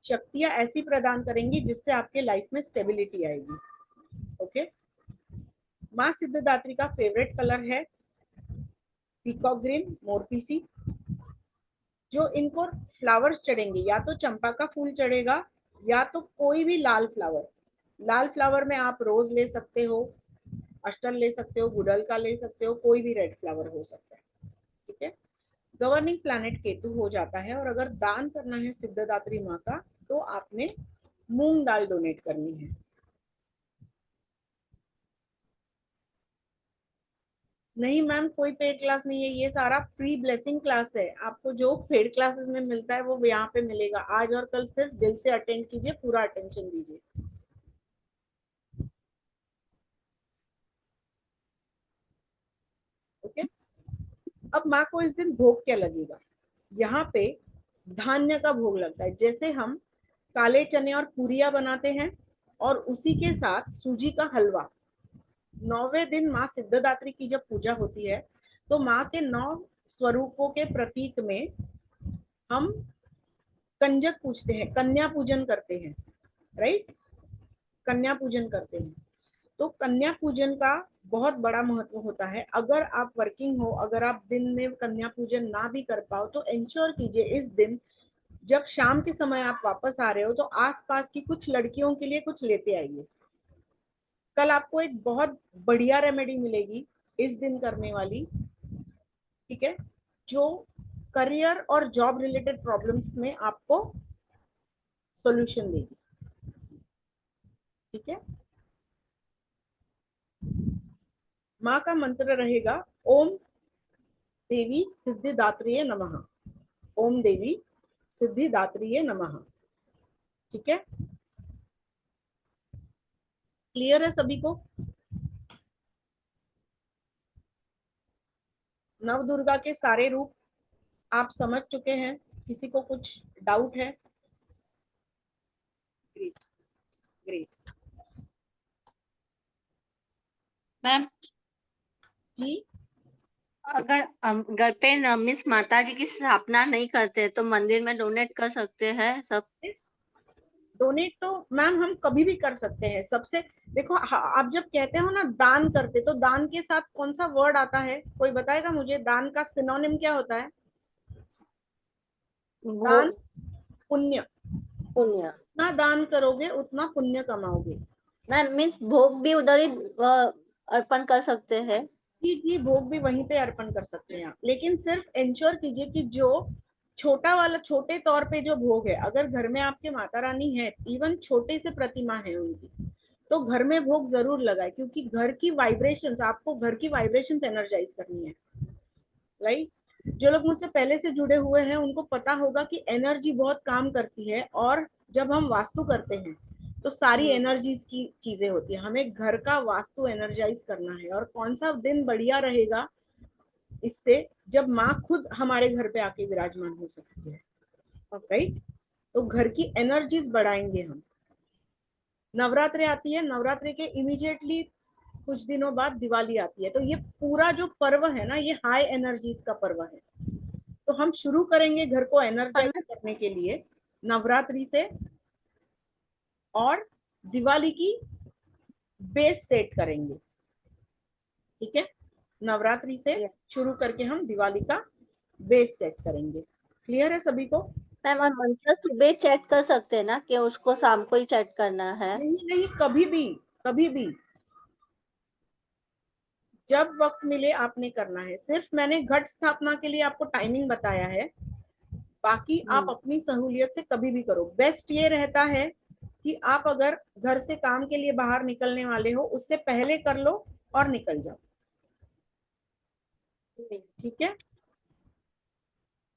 शक्तियां ऐसी प्रदान करेंगी जिससे आपके लाइफ में स्टेबिलिटी आएगी, ओके। माँ सिद्धिदात्री का फेवरेट कलर है पीकॉक ग्रीन, मोरपीसी। जो इनको फ्लावर्स चढ़ेंगे, या तो चंपा का फूल चढ़ेगा या तो कोई भी लाल फ्लावर। लाल फ्लावर में आप रोज ले सकते हो, अष्टर ले सकते हो, गुड़हल का ले सकते हो, कोई भी रेड फ्लावर हो सकता है, ठीक है। गवर्निंग प्लैनेट केतु हो जाता है। और अगर दान करना है सिद्धिदात्री माँ का तो आपने मूंग दाल डोनेट करनी है। नहीं मैम, कोई पेड क्लास नहीं है, ये सारा फ्री ब्लेसिंग क्लास है। आपको जो पेड क्लासेस में मिलता है वो यहाँ पे मिलेगा। आज और कल सिर्फ दिल से अटेंड कीजिए, पूरा अटेंशन दीजिए। ओके। अब माँ को इस दिन भोग क्या लगेगा? यहाँ पे धान्य का भोग लगता है। जैसे हम काले चने और पूरियां बनाते हैं और उसी के साथ सूजी का हलवा। 9वें दिन माँ सिद्धिदात्री की जब पूजा होती है तो माँ के 9 स्वरूपों के प्रतीक में हम कंजक पूजते हैं, कन्या पूजन करते हैं, राइट। कन्या पूजन करते हैं। तो कन्या पूजन का बहुत बड़ा महत्व होता है। अगर आप वर्किंग हो, अगर आप दिन में कन्या पूजन ना भी कर पाओ तो इंश्योर कीजिए इस दिन जब शाम के समय आप वापस आ रहे हो तो आसपास की कुछ लड़कियों के लिए कुछ लेते आइए। कल आपको एक बहुत बढ़िया रेमेडी मिलेगी इस दिन करने वाली, ठीक है, जो करियर और जॉब रिलेटेड प्रॉब्लम्स में आपको सॉल्यूशन देगी, ठीक है। माँ का मंत्र रहेगा ओम देवी सिद्धिदात्रिये नमः। ओम देवी सिद्धिदात्रिये नमः, ठीक है। क्लियर है सभी को? नव दुर्गा के सारे रूप आप समझ चुके हैं? किसी को कुछ डाउट है? Great great. मैम जी अगर हम घर पे मिस माता जी की स्थापना नहीं करते तो मंदिर में डोनेट कर सकते हैं सब? डोनेट तो मैम हम कभी भी कर सकते हैं। सबसे देखो, आप जब कहते हो ना दान करते, तो दान के साथ कौन सा वर्ड आता है? कोई बताएगा मुझे? दान का सिनोनिम क्या होता है? वो दान पुण्य। पुण्य। जितना दान करोगे उतना पुण्य कमाओगे। मैम मिस भोग भी उधर ही अर्पण कर सकते हैं? जी जी, भोग भी वहीं पे अर्पण कर सकते हैं आप, लेकिन सिर्फ इंश्योर कीजिए कि जो छोटा वाला, छोटे तौर पे जो भोग है, अगर घर में आपके माता रानी है, इवन छोटे से प्रतिमा है उनकी, तो घर में भोग जरूर लगाए, क्योंकि घर की वाइब्रेशंस, आपको घर की वाइब्रेशंस एनर्जाइज करनी है, राइट। जो लोग मुझसे पहले से जुड़े हुए हैं उनको पता होगा कि एनर्जी बहुत काम करती है। और जब हम वास्तु करते हैं तो सारी एनर्जीज की चीजें होती है। हमें घर का वास्तु एनर्जाइज करना है। और कौन सा दिन बढ़िया रहेगा इससे, जब माँ खुद हमारे घर पे आके विराजमान हो सकती है, राइट। तो घर की एनर्जीज बढ़ाएंगे हम। नवरात्रि आती है, नवरात्रि के इमीडिएटली कुछ दिनों बाद दिवाली आती है। तो ये पूरा जो पर्व है ना, ये हाई एनर्जीज का पर्व है। तो हम शुरू करेंगे घर को एनर्जाइज करने के लिए नवरात्रि से, और दिवाली की बेस सेट करेंगे, ठीक है। नवरात्रि से शुरू करके हम दिवाली का बेस सेट करेंगे। क्लियर है सभी को? मैम और मंत्र सुबह चेक कर सकते हैं ना कि उसको शाम को ही चेक करना है? नहीं नहीं, कभी भी, कभी भी, जब वक्त मिले आपने करना है। सिर्फ मैंने घट स्थापना के लिए आपको टाइमिंग बताया है, बाकी आप अपनी सहूलियत से कभी भी करो। बेस्ट ये रहता है कि आप अगर घर से काम के लिए बाहर निकलने वाले हो, उससे पहले कर लो और निकल जाओ, ठीक है।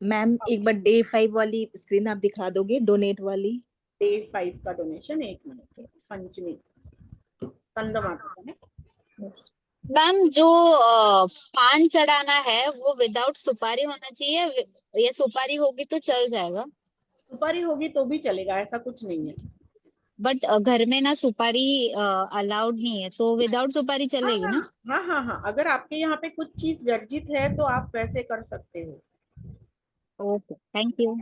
मैम एक बार डे 5 वाली स्क्रीन आप दिखा दोगे, डोनेट वाली? डे 5 का डोनेशन, 1 मिनट। पंचमी कंद माता का है। मैम जो पान चढ़ाना है वो विदाउट सुपारी होना चाहिए, या सुपारी होगी तो चल जाएगा? सुपारी होगी तो भी चलेगा, ऐसा कुछ नहीं है। बट घर में ना सुपारी अलाउड नहीं है, तो विदाउट सुपारी चलेगी ना? हाँ हाँ हाँ, अगर आपके यहाँ पे कुछ चीज वर्जित है तो आप वैसे कर सकते हो। Okay, thank you.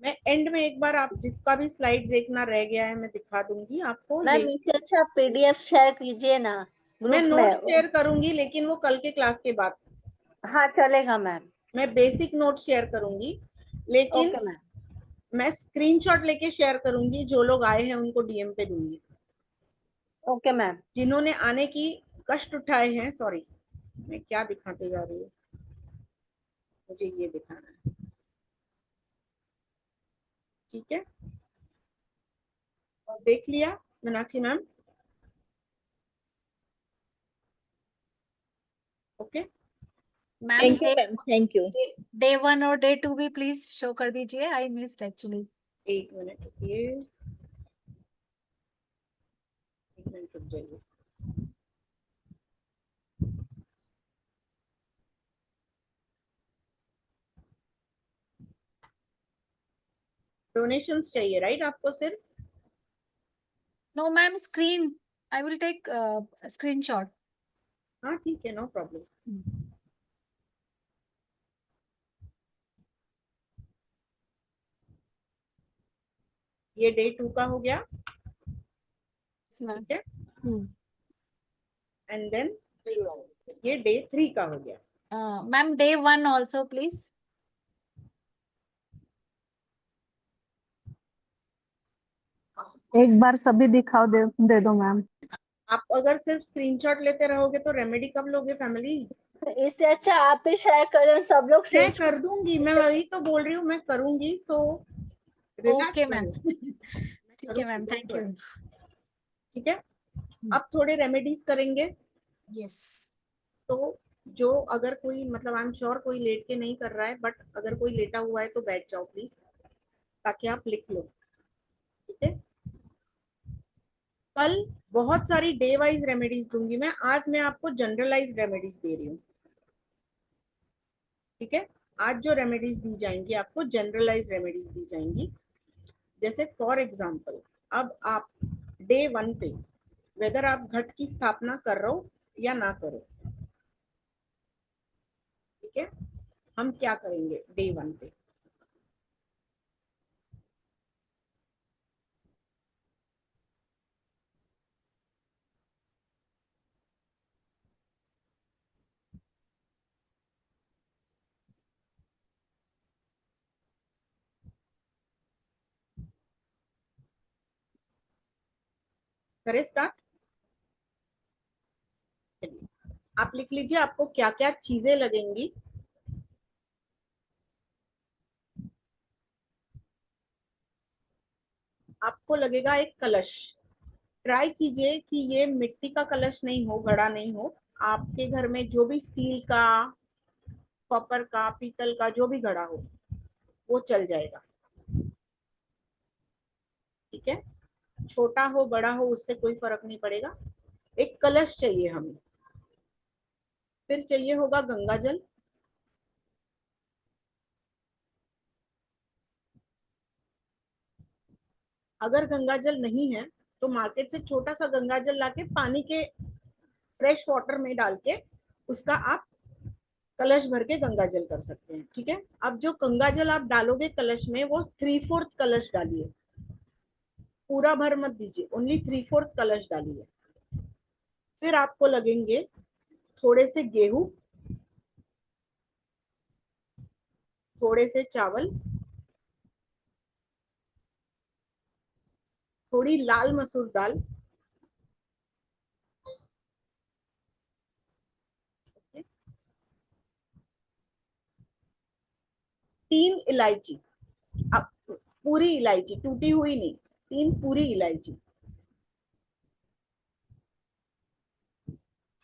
मैं एंड में एक बार आप जिसका भी स्लाइड देखना रह गया है मैं दिखा दूंगी आपको। मैम इससे अच्छा PDF शेयर कीजिए ना मैं ग्रुप नोट्स में। शेयर करूंगी लेकिन वो कल के क्लास के बाद। हाँ चलेगा मैम। मैं बेसिक नोट शेयर करूंगी लेकिन ओके मैम। मैं स्क्रीनशॉट लेके शेयर करूंगी, जो लोग आए हैं उनको डीएम पे दूंगी। Okay ma'am. जिन्होंने आने की कष्ट उठाए हैं, सॉरी मैं क्या दिखाते जा रही हूँ, मुझे ये दिखाना है, ठीक है। देख लिया Meenakshi ma'am? Okay ma'am thank you ma'am, thank you. Day 1 और डे 2 भी प्लीज शो कर दीजिए, आई मिस्ड एक्चुअली। एक मिनट रुकिए, एक मिनट रुक जाइए। डोनेशंस चाहिए राइट आपको सिर्फ? No ma'am, screen I will take screenshot. हाँ ठीक है, नो प्रॉब्लम। ये डे 2 का हो गया, मैम ठीक है। एंड देन ये डे 3 का हो गया। Ma'am day 1 also please. एक बार सभी दिखाओ, दे दो मैम। आप अगर सिर्फ स्क्रीनशॉट लेते रहोगे तो रेमेडी कब लोगे फैमिली? इससे अच्छा आप ही शेयर करें, सब लोग मैं शेयर कर दूंगी, मैं वही तो बोल रही हूँ, मैं करूंगी। सो ओके मैम, ठीक है मैम, थैंक यू। ठीक है। अब थोड़े रेमेडीज करेंगे। यस तो जो अगर कोई मतलब आई एम श्योर कोई लेट के नहीं कर रहा है, बट अगर कोई लेटा हुआ है तो बैठ जाओ प्लीज, ताकि आप लिख लो, ठीक है। कल बहुत सारी डे वाइज रेमेडीज दूंगी मैं, आज मैं आपको जनरलाइज रेमेडीज दे रही हूँ, ठीक है। आज जो रेमेडीज दी जाएंगी आपको जनरलाइज रेमेडीज दी जाएंगी। जैसे फॉर एग्जांपल, अब आप डे 1 पे वेदर आप घट की स्थापना कर रहे हो या ना करो, ठीक है, हम क्या करेंगे डे 1 पे। करें स्टार्ट? चलिए आप लिख लीजिए आपको क्या क्या चीजें लगेंगी। आपको लगेगा एक कलश। ट्राई कीजिए कि ये मिट्टी का कलश नहीं हो, घड़ा नहीं हो। आपके घर में जो भी स्टील का, कॉपर का, पीतल का जो भी घड़ा हो वो चल जाएगा, ठीक है। छोटा हो बड़ा हो उससे कोई फर्क नहीं पड़ेगा, एक कलश चाहिए हमें। फिर चाहिए होगा गंगा जल। अगर गंगा जल नहीं है तो मार्केट से छोटा सा गंगा जल लाके पानी के फ्रेश वाटर में डाल के उसका आप कलश भर के गंगा जल कर सकते हैं, ठीक है। अब जो गंगा जल आप डालोगे कलश में वो 3/4 कलश डालिए, पूरा भर मत दीजिए, ओनली 3/4 कलश डालिए। फिर आपको लगेंगे थोड़े से गेहूं, थोड़े से चावल, थोड़ी लाल मसूर दाल, 3 इलायची, अब पूरी इलायची, टूटी हुई नहीं, 3 पूरी इलायची।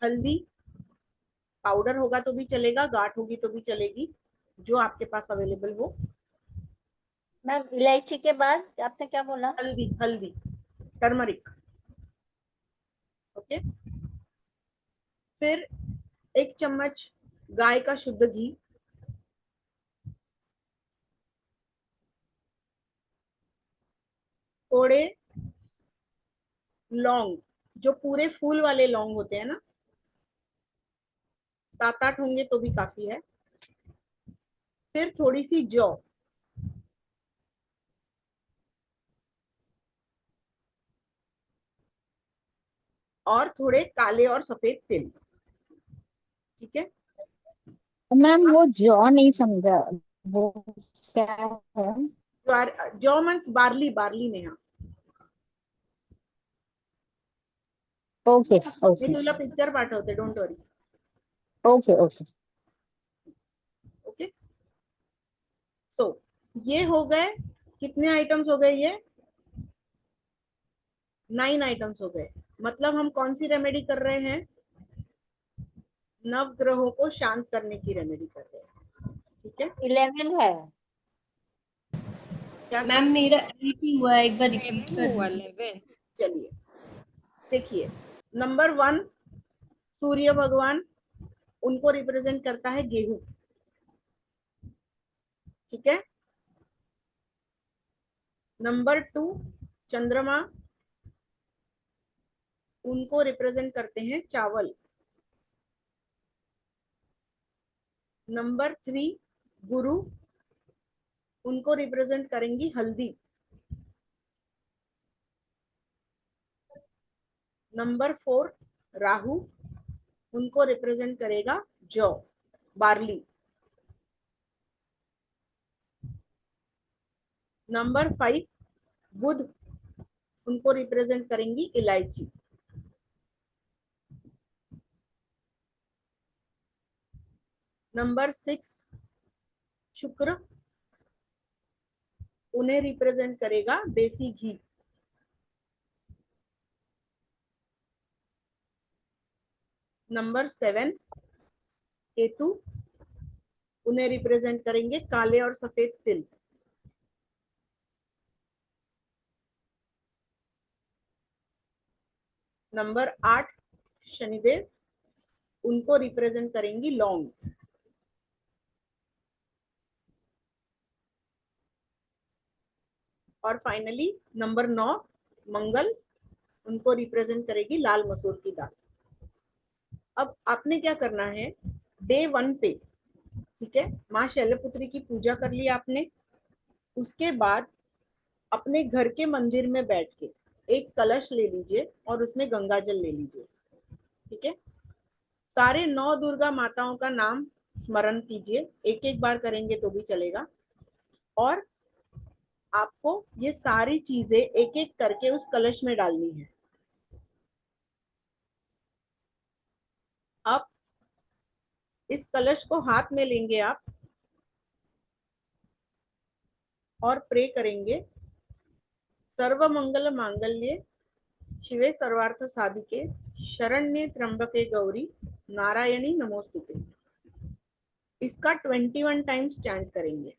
हल्दी पाउडर होगा तो भी चलेगा, गांठ होगी तो भी चलेगी, जो आपके पास अवेलेबल हो। मैम इलायची के बाद आपने क्या बोला? हल्दी, हल्दी टर्मरिक, ओके। फिर 1 चम्मच गाय का शुद्ध घी, थोड़े लौंग, जो पूरे फूल वाले लौंग होते हैं ना, 7-8 होंगे तो भी काफी है। फिर थोड़ी सी जौ, और थोड़े काले और सफेद तिल। ठीक है, मैम वो जॉ नहीं समझा, वो क्या है? जौ means barley, barley Neha. Okay मी ओके तुला पिक्चर पाठवते, don't worry. Okay okay. Okay, so ये हो गए, कितने आइटम्स हो गए? ये 9 आइटम्स हो गए. मतलब हम कौन सी रेमेडी कर रहे हैं? नवग्रहों को शांत करने की रेमेडी कर रहे हैं. ठीक है, 11 है क्या मैम मेरा 8 ही हुआ है, एक बार रिपीट कर हुआ दीजिए. 11. चलिए देखिए, नंबर 1 सूर्य भगवान, उनको रिप्रेजेंट करता है गेहूं. ठीक है. नंबर 2 चंद्रमा, उनको रिप्रेजेंट करते हैं चावल. नंबर 3 गुरु, उनको रिप्रेजेंट करेंगी हल्दी. नंबर 4 राहु, उनको रिप्रेजेंट करेगा जौ, बार्ली. नंबर 5 बुध, उनको रिप्रेजेंट करेंगी इलायची. नंबर 6 शुक्र, उन्हें रिप्रेजेंट करेगा देसी घी. नंबर 7 केतु, उन्हें रिप्रेजेंट करेंगे काले और सफेद तिल. नंबर 8 शनिदेव, उनको रिप्रेजेंट करेंगी लौंग. और फाइनली नंबर 9 मंगल, उनको रिप्रेजेंट करेगी लाल मसूर की दाल. अब आपने क्या करना है, डे 1 पे, ठीक है, माँ शैलपुत्री की पूजा कर ली आपने. उसके बाद अपने घर के मंदिर में बैठ के एक कलश ले लीजिए और उसमें गंगा जल ले लीजिए. ठीक है, सारे 9 दुर्गा माताओं का नाम स्मरण कीजिए, एक एक बार करेंगे तो भी चलेगा. और आपको ये सारी चीजें एक एक करके उस कलश में डालनी है. अब इस कलश को हाथ में लेंगे आप और प्रे करेंगे, सर्व मंगल मांगल्ये शिवे सर्वार्थ साधिके शरण्ये त्र्यंबके गौरी नारायणी नमोस्तुते. इसका 21 टाइम्स चैंट करेंगे,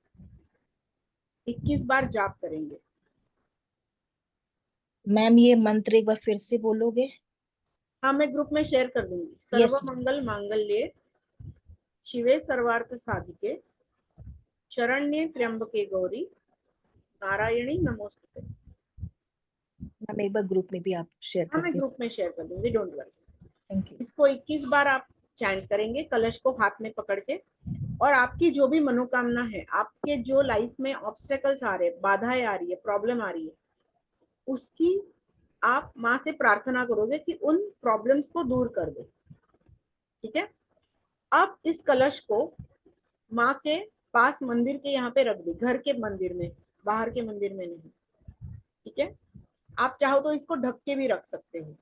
21 बार जाप करेंगे. मैम ये मंत्र एक बार फिर से बोलोगे? हाँ, मैं ग्रुप में शेयर कर दूंगी. Yes, सर्व मंगल मांगल्ये शिवे सर्वार्थ साधिके शरण्ये त्र्यंबके गौरी नारायणी नमोस्तुते. मैम एक बार ग्रुप में भी आप शेयर हाँ, मैं करके. ग्रुप में शेयर कर दूंगी, डोंट वरी. Thank you. इसको 21 बार आप चैंट करेंगे कलश को हाथ में पकड़ के. और आपकी जो भी मनोकामना है, आपके जो लाइफ में ऑब्स्टेकल्स आ रहे हैं, बाधाएं आ रही है, प्रॉब्लम आ रही है, उसकी आप माँ से प्रार्थना करोगे कि उन प्रॉब्लम्स को दूर कर दे. ठीक है, अब इस कलश को माँ के पास मंदिर के यहाँ पे रख दे, घर के मंदिर में, बाहर के मंदिर में नहीं. ठीक है, आप चाहो तो इसको ढक के भी रख सकते हो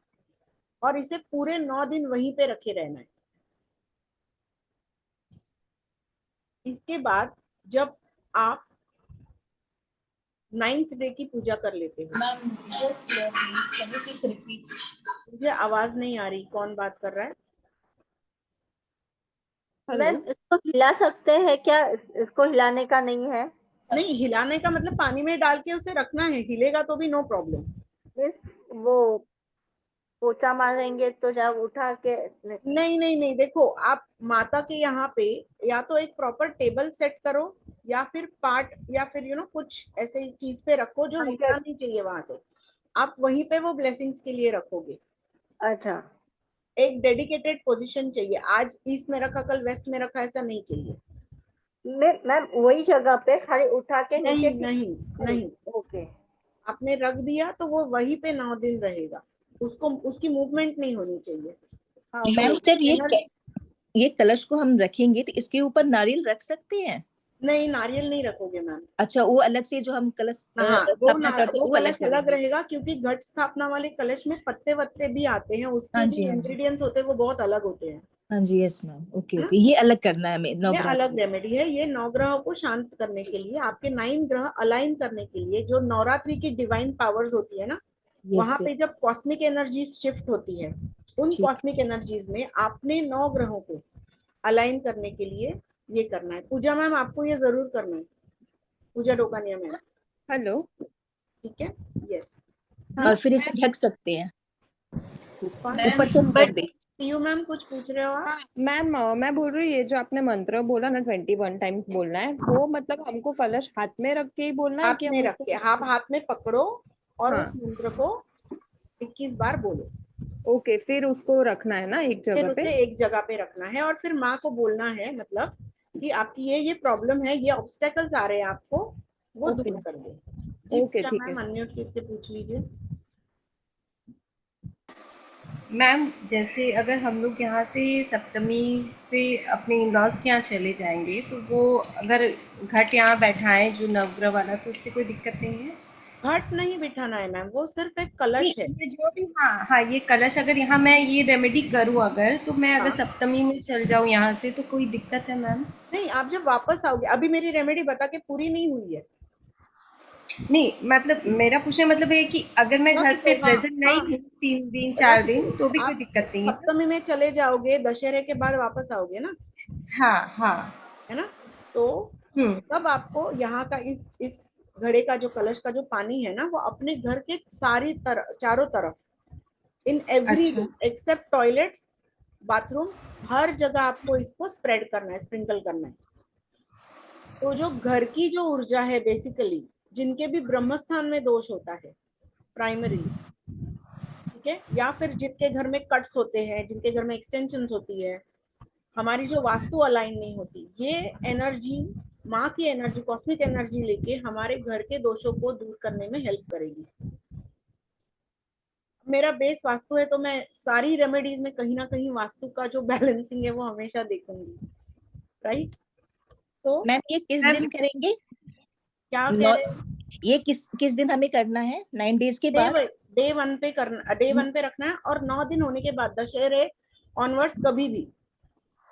और इसे पूरे 9 दिन वहीं पे रखे रहना है. इसके बाद जब आप 9th डे की पूजा कर लेते हो, ma'am just please can you please repeat? मुझे आवाज नहीं आ रही, कौन बात कर रहा है? मैम इसको हिला सकते हैं क्या? इसको हिलाने का नहीं है? नहीं, हिलाने का मतलब पानी में डाल के उसे रखना है, हिलेगा तो भी नो प्रॉब्लम. वो पोछा मारेंगे तो जब उठा के नहीं नहीं नहीं, देखो आप माता के यहाँ पे या तो एक प्रॉपर टेबल सेट करो या फिर पार्ट या फिर कुछ ऐसे चीज पे रखो जो हिलना नहीं चाहिए. वहां से आप वहीं पे वो ब्लेसिंग्स के लिए रखोगे. अच्छा, एक डेडिकेटेड पोजीशन चाहिए. आज ईस्ट में रखा कल वेस्ट में रखा, ऐसा नहीं चाहिए. मैम वही जगह पे खाली उठा के नीचे नहीं नहीं नहीं, ओके. आपने रख दिया तो वो वहीं पे 9 दिन रहेगा. उसको उसकी मूवमेंट नहीं होनी चाहिए। मैम जब एनर्जी ये कलश को हम रखेंगे तो इसके ऊपर नारियल रख सकते हैं? नहीं, नारियल नहीं रखोगे मैम। अच्छा, वो अलग से जो हम कलश हाँ, स्थापना करते हैं वो वो अलग कलश अलग करेंगे। रहेगा, क्योंकि घट स्थापना वाले कलश में पत्ते वत्ते भी आते हैं, उसके हाँ जो जी, हाँ जी, इंग्रेडिएंट्स होते हैं वो बहुत अलग होते हैं। हाँ जी, यस मैम, ओके है ना? ओके, ये अलग करना है हमें ये नवग्रह अलग के रेमेडी है। ये नौ ग्रहों को शांत करने के लिए, आपके 9 ग्रह अलाइन करने के लिए, जो नवरात्रि की डिवाइन पावर्स होती है ना, लिए। वहां यस, पे जब कॉस्मिक एनर्जीज शिफ्ट होती है, उन ठीक। कॉस्मिक एनर्जीज में आपने 9 ग्रहों को अलाइन करने के लिए ये करना है। पूजा मैम, आपको ये जरूर करना है, पूजा डोकानिया मैम। हेलो। ठीक है, यस। हाँ और फिर इसे ढक सकते हैं, कौन? ऊपर से ढक दे। पीयू मैम कुछ पूछ रहे हो आप? हाँ मैम, मैं बोल रही हूँ ये जो आपने मंत्र बोला ना 21 टाइम्स बोलना है, वो मतलब हमको कलश हाथ में रख के ही बोलना है हाथ कि में हम रख के, उसको? आप हाथ में पकड़ो और हाँ उस मंत्र को 21 बार बोलो। ओके, फिर उसको रखना है ना एक फिर जगह पे? उसे एक जगह पे रखना है और फिर माँ को बोलना है, मतलब कि आपकी ये प्रॉब्लम है, ये ऑब्स्टेकल्स आ रहे हैं आपको, वो ओके दूर कर दे। जी ओके, पूजा ठीक है। मैम, अनम्यूट करके पूछ लीजिए। मैम जैसे अगर हम लोग यहाँ से सप्तमी से अपने इन-लॉज के यहाँ चले जाएंगे तो वो अगर घट यहाँ बैठाएं जो नवग्रह वाला, तो उससे कोई दिक्कत नहीं है? घट नहीं बिठाना है मैम, वो सिर्फ एक नहीं, कलश है। ये जो भी, हाँ हाँ, ये कलश अगर यहाँ मैं ये रेमेडी करूँ अगर, तो मैं अगर हाँ, सप्तमी में चल जाऊँ यहाँ से तो कोई दिक्कत है मैम? नहीं, आप जब वापस आओगे, अभी मेरी रेमेडी बता के पूरी नहीं हुई है। नहीं, मतलब मेरा पूछने का मतलब है कि अगर मैं घर रख पे लो, हाँ प्रेजेंट नहीं हाँ, हूँ 3 दिन रख 4 दिन, लो। तो भी कोई आप दिक्कत नहीं है ना? सप्तमी में चले जाओगे, दशहरे के बाद वापस आओगे ना, हाँ हाँ। है ना? तो तब आपको यहाँ का इस घड़े का जो कलश का जो पानी है ना, वो अपने घर के सारी चारों तरफ, इन एवरी अच्छा। रूम एक्सेप्ट टॉयलेट्स, बाथरूम, हर जगह आपको इसको स्प्रेड करना है, स्प्रिंकल करना है। तो जो घर की जो ऊर्जा है बेसिकली, जिनके भी ब्रह्मस्थान में दोष होता है प्राइमरीली, ठीक है, या फिर जिनके घर में कट्स होते हैं, जिनके घर में एक्सटेंशन होती है, हमारी जो वास्तु अलाइन नहीं होती, ये एनर्जी, माँ की एनर्जी, कॉस्मिक एनर्जी लेके हमारे घर के दोषों को दूर करने में हेल्प करेगी। मेरा बेस वास्तु है, तो मैं सारी रेमेडीज में कहीं ना कहीं वास्तु का जो बैलेंसिंग है वो हमेशा देखूंगी, राइट? सो मैम ये किस मैम दिन करेंगे? क्या कह नौ, रहे हैं? ये किस दिन हमें करना है? 9 डेज के बाद? डे 1 पे करना, डे 1 पे रखना है, और 9 दिन होने के बाद, दशहरे ऑनवर्ड्स कभी भी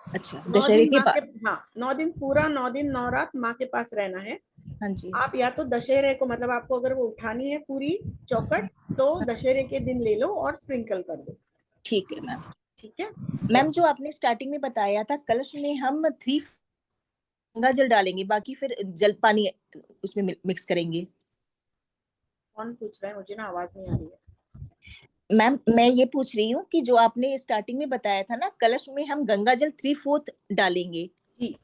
अच्छा, 9 दशहरे दिन के माँ के, बाद। हाँ 9 दिन पूरा, 9 दिन 9 रात माँ के पास रहना है। हाँ जी, आप या तो दशहरे को, मतलब आपको अगर वो उठानी है पूरी चौकट, तो दशहरे के दिन ले लो और स्प्रिंकल कर दो। ठीक है मैम। ठीक है मैम जो आपने स्टार्टिंग में बताया था, कलश में हम 3 गंगा जल डालेंगे, बाकी फिर जल पानी उसमें मिक्स करेंगे। कौन पूछ रहा है? मुझे ना आवाज नहीं आ रही है। मैम मैं ये पूछ रही हूँ कि जो आपने स्टार्टिंग में बताया था ना, कलश में हम गंगा जल 3/4 डालेंगे जी,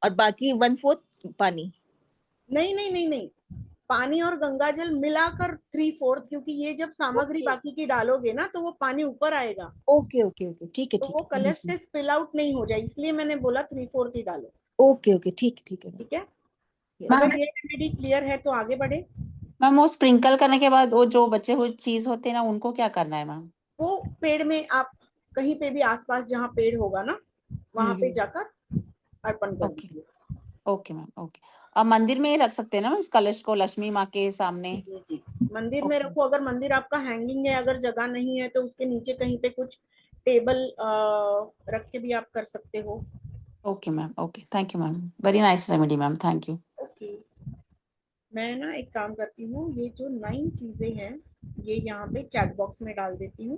और बाकी 1/4 पानी। नहीं नहीं नहीं नहीं, पानी और गंगा जल मिलाकर 3/4, क्योंकि ये जब सामग्री ओके बाकी की डालोगे ना, तो वो पानी ऊपर आएगा, ओके ओके ओके, ठीक है तो ठीक वो है, कलश understood। से स्पिल आउट नहीं हो जाए, इसलिए मैंने बोला 3/4 ही डालो। ओके ओके, ठीक है ठीक है, yes। अगर ये रेमेडी क्लियर है तो आगे बढ़े। मैम वो स्प्रिंकल करने के बाद वो जो बचे हुए चीज होते हैं ना, उनको क्या करना है मैम? वो पेड़ में, आप कहीं पे भी आसपास जहाँ पेड़ होगा ना, वहां पे जाकर अर्पण कर ओके दीजिए। Okay ma'am, okay. अब मंदिर में ही रख सकते हैं ना इस कलश को, लक्ष्मी माँ के सामने? जी जी, मंदिर में ओके रखो, अगर मंदिर आपका हैंगिंग है, अगर जगह नहीं है तो उसके नीचे कहीं पे कुछ टेबल रख के भी आप कर सकते हो। Okay ma'am, okay, thank you ma'am, very nice remedy ma'am, thank you. Okay, मैं ना एक काम करती हूँ, ये जो 9 चीजें हैं ये यहाँ पे चैट बॉक्स में डाल देती हूँ,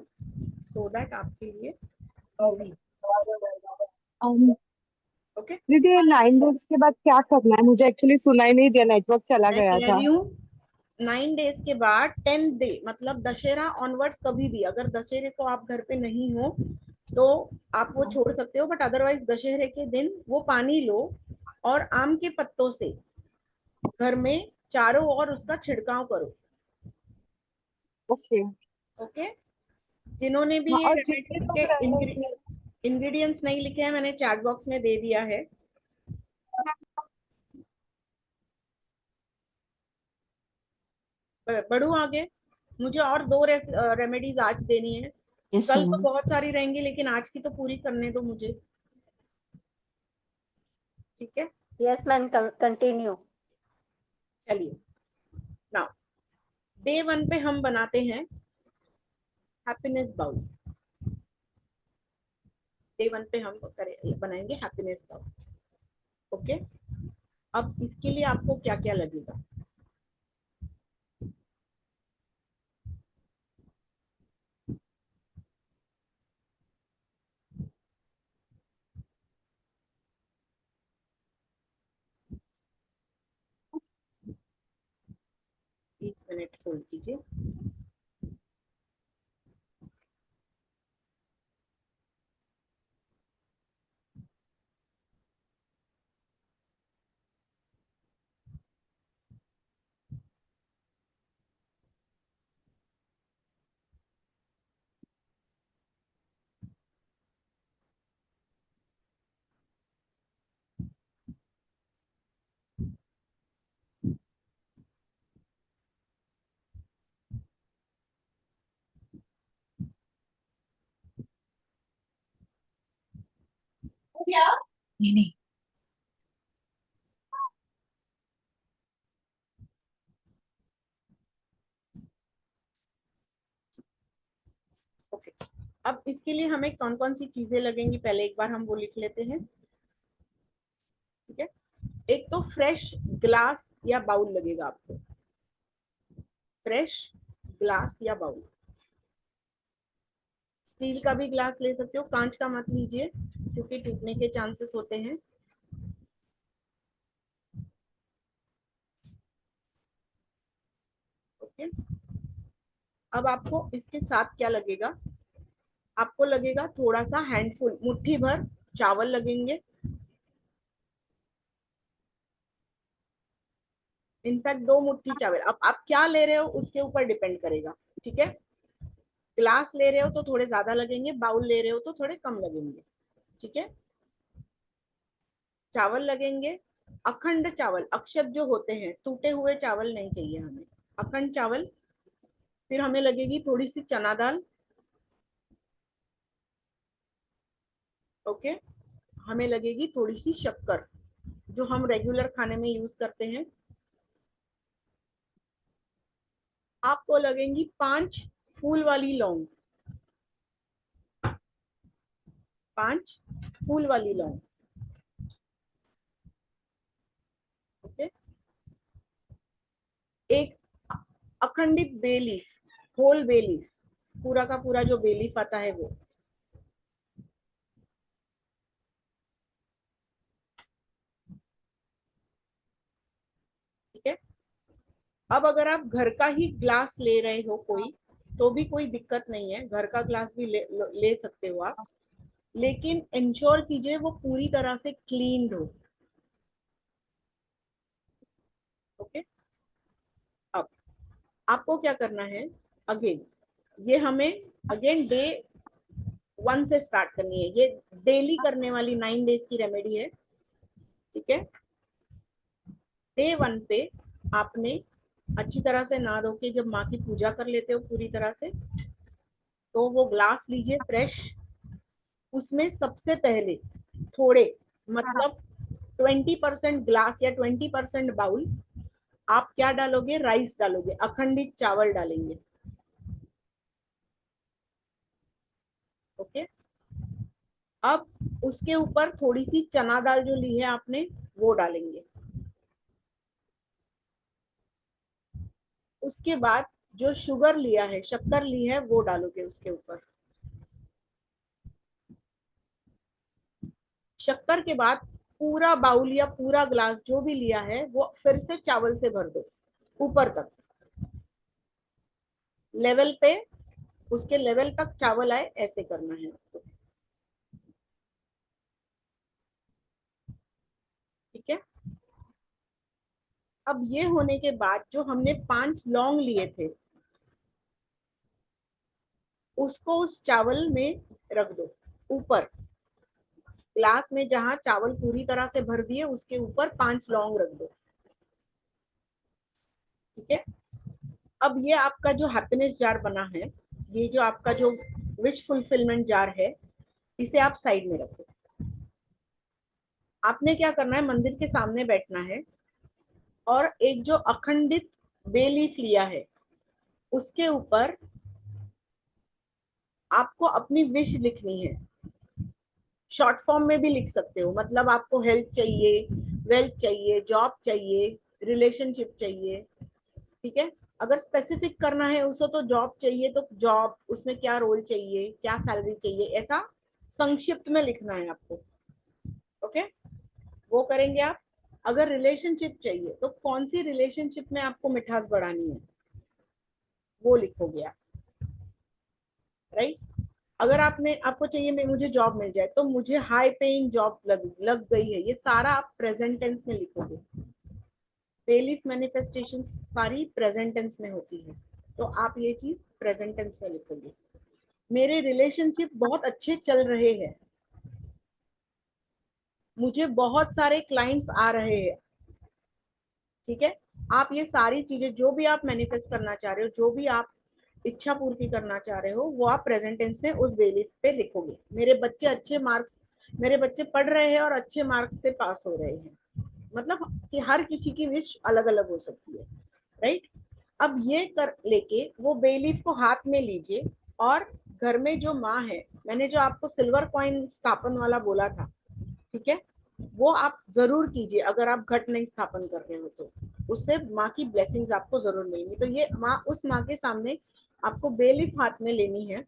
सो दैट आपके लिए इजी। ओके, दीदी 9 डेज के बाद क्या करना है? मुझे एक्चुअली सुनाई नहीं दिया, नेटवर्क चला मैं गया कह था। रही हूँ 9 डेज के बाद 10th डे, मतलब दशहरा ऑनवर्ड्स कभी भी, अगर दशहरे को आप घर पे नहीं हो तो आप वो छोड़ सकते हो, बट अदरवाइज दशहरे के दिन वो पानी लो और आम के पत्तों से घर में चारों ओर उसका छिड़काव करो। ओके। ओके, जिन्होंने भी हाँ, ये और जितने रेमेडी लोग के रहेंगे। इंग्रेडिएंट्स नहीं लिखे हैं, मैंने चैट बॉक्स में दे दिया है। बढ़ू आगे। मुझे और 2 रेमेडीज आज देनी है, यस कल तो मैम। बहुत सारी रहेंगी, लेकिन आज की तो पूरी करने दो मुझे, ठीक है? Yes ma'am, continue. चलिए, नाउ डे 1 पे हम बनाते हैं हैप्पीनेस बाउल। डे 1 पे हम बनाएंगे हैप्पीनेस बाउल। ओके, अब इसके लिए आपको क्या क्या लगेगा? एक मिनट होल्ड कीजिए। नहीं नहीं। ओके, अब इसके लिए हमें कौन कौन सी चीजें लगेंगी, पहले एक बार हम वो लिख लेते हैं, ठीक है? एक तो फ्रेश ग्लास या बाउल लगेगा आपको, फ्रेश ग्लास या बाउल। स्टील का भी ग्लास ले सकते हो, कांच का मत लीजिए क्योंकि टूटने के चांसेस होते हैं। ओके, अब आपको इसके साथ क्या लगेगा? आपको लगेगा थोड़ा सा हैंडफुल, मुट्ठी भर चावल लगेंगे। इनफैक्ट 2 मुट्ठी चावल। अब आप क्या ले रहे हो उसके ऊपर डिपेंड करेगा, ठीक है? ग्लास ले रहे हो तो थोड़े ज्यादा लगेंगे, बाउल ले रहे हो तो थोड़े कम लगेंगे, ठीक है? चावल लगेंगे अखंड चावल, अक्षत जो होते हैं, टूटे हुए चावल नहीं चाहिए हमें, अखंड चावल। फिर हमें लगेगी थोड़ी सी चना दाल। ओके, हमें लगेगी थोड़ी सी शक्कर जो हम रेगुलर खाने में यूज करते हैं। आपको लगेंगी 5 फूल वाली लौंग, 5 फूल वाली लौंग। ओके, एक अखंडित bay leaf, whole bay leaf, पूरा का पूरा जो बे लीफ आता है वो। ठीक है, अब अगर आप घर का ही ग्लास ले रहे हो कोई, तो भी कोई दिक्कत नहीं है, घर का ग्लास भी ले सकते हो आप, लेकिन इंश्योर कीजिए वो पूरी तरह से क्लीन्ड हो। ओके, अब आपको क्या करना है, अगेन ये हमें अगेन डे 1 से स्टार्ट करनी है, ये डेली करने वाली 9 डेज की रेमेडी है, ठीक है? डे 1 पे आपने अच्छी तरह से नहा धो के जब माँ की पूजा कर लेते हो पूरी तरह से, तो वो ग्लास लीजिए फ्रेश, उसमें सबसे पहले थोड़े, मतलब 20% ग्लास या 20% बाउल, आप क्या डालोगे? राइस डालोगे, अखंडित चावल डालेंगे। ओके, अब उसके ऊपर थोड़ी सी चना दाल जो ली है आपने वो डालेंगे। उसके बाद जो शुगर लिया है, शक्कर ली है, वो डालोगे उसके ऊपर। शक्कर के बाद पूरा बाउल या पूरा ग्लास जो भी लिया है वो फिर से चावल से भर दो ऊपर तक, लेवल पे, उसके लेवल तक चावल आए, ऐसे करना है आपको, ठीक है? अब ये होने के बाद जो हमने 5 लौंग लिए थे उसको उस चावल में रख दो, ऊपर ग्लास में जहां चावल पूरी तरह से भर दिए उसके ऊपर 5 लौंग रख दो, ठीक है? अब ये आपका जो हैप्पीनेस जार बना है, ये जो आपका जो विश फुलफिलमेंट जार है, इसे आप साइड में रखो। आपने क्या करना है, मंदिर के सामने बैठना है और एक जो अखंडित बे लीफ लिया है उसके ऊपर आपको अपनी विश लिखनी है। शॉर्ट फॉर्म में भी लिख सकते हो, मतलब आपको हेल्थ चाहिए, वेल्थ चाहिए, जॉब चाहिए, रिलेशनशिप चाहिए, ठीक है। अगर स्पेसिफिक करना है उसको तो जॉब चाहिए तो जॉब, उसमें क्या रोल चाहिए, क्या सैलरी चाहिए, ऐसा संक्षिप्त में लिखना है आपको। ओके, वो करेंगे आप। अगर रिलेशनशिप चाहिए तो कौन सी रिलेशनशिप में आपको मिठास बढ़ानी है वो लिखोगे आप, राइट। अगर आपको चाहिए मुझे जॉब मिल जाए तो मुझे हाई पेइंग जॉब लग गई है, ये सारा आप प्रेजेंट टेंस में लिखोगे। बे लीफ मैनिफेस्टेशन सारी प्रेजेंट टेंस में होती है, तो आप ये चीज प्रेजेंट टेंस में लिखोगे। मेरे रिलेशनशिप बहुत अच्छे चल रहे हैं, मुझे बहुत सारे क्लाइंट्स आ रहे हैं, ठीक है। आप ये सारी चीजें जो भी आप मैनिफेस्ट करना चाह रहे हो, जो भी आप इच्छा पूर्ति करना चाह रहे हो, वो आप प्रेजेंट टेंस में उस बे लीफ पे लिखोगे। मेरे बच्चे अच्छे मार्क्स, मेरे बच्चे पढ़ रहे हैं और अच्छे मार्क्स से पास हो रहे हैं, मतलब कि हर किसी की विश अलग अलग हो सकती है, राइट। अब ये कर लेके वो बे लीफ को हाथ में लीजिए और घर में जो माँ है, मैंने जो आपको सिल्वर कॉइन स्थापन वाला बोला था, ठीक है, वो आप जरूर कीजिए। अगर आप घट नहीं स्थापन कर रहे हो तो उससे माँ की ब्लेसिंग्स आपको जरूर मिलेंगी। तो ये माँ, उस माँ के सामने आपको बे लीफ हाथ में लेनी है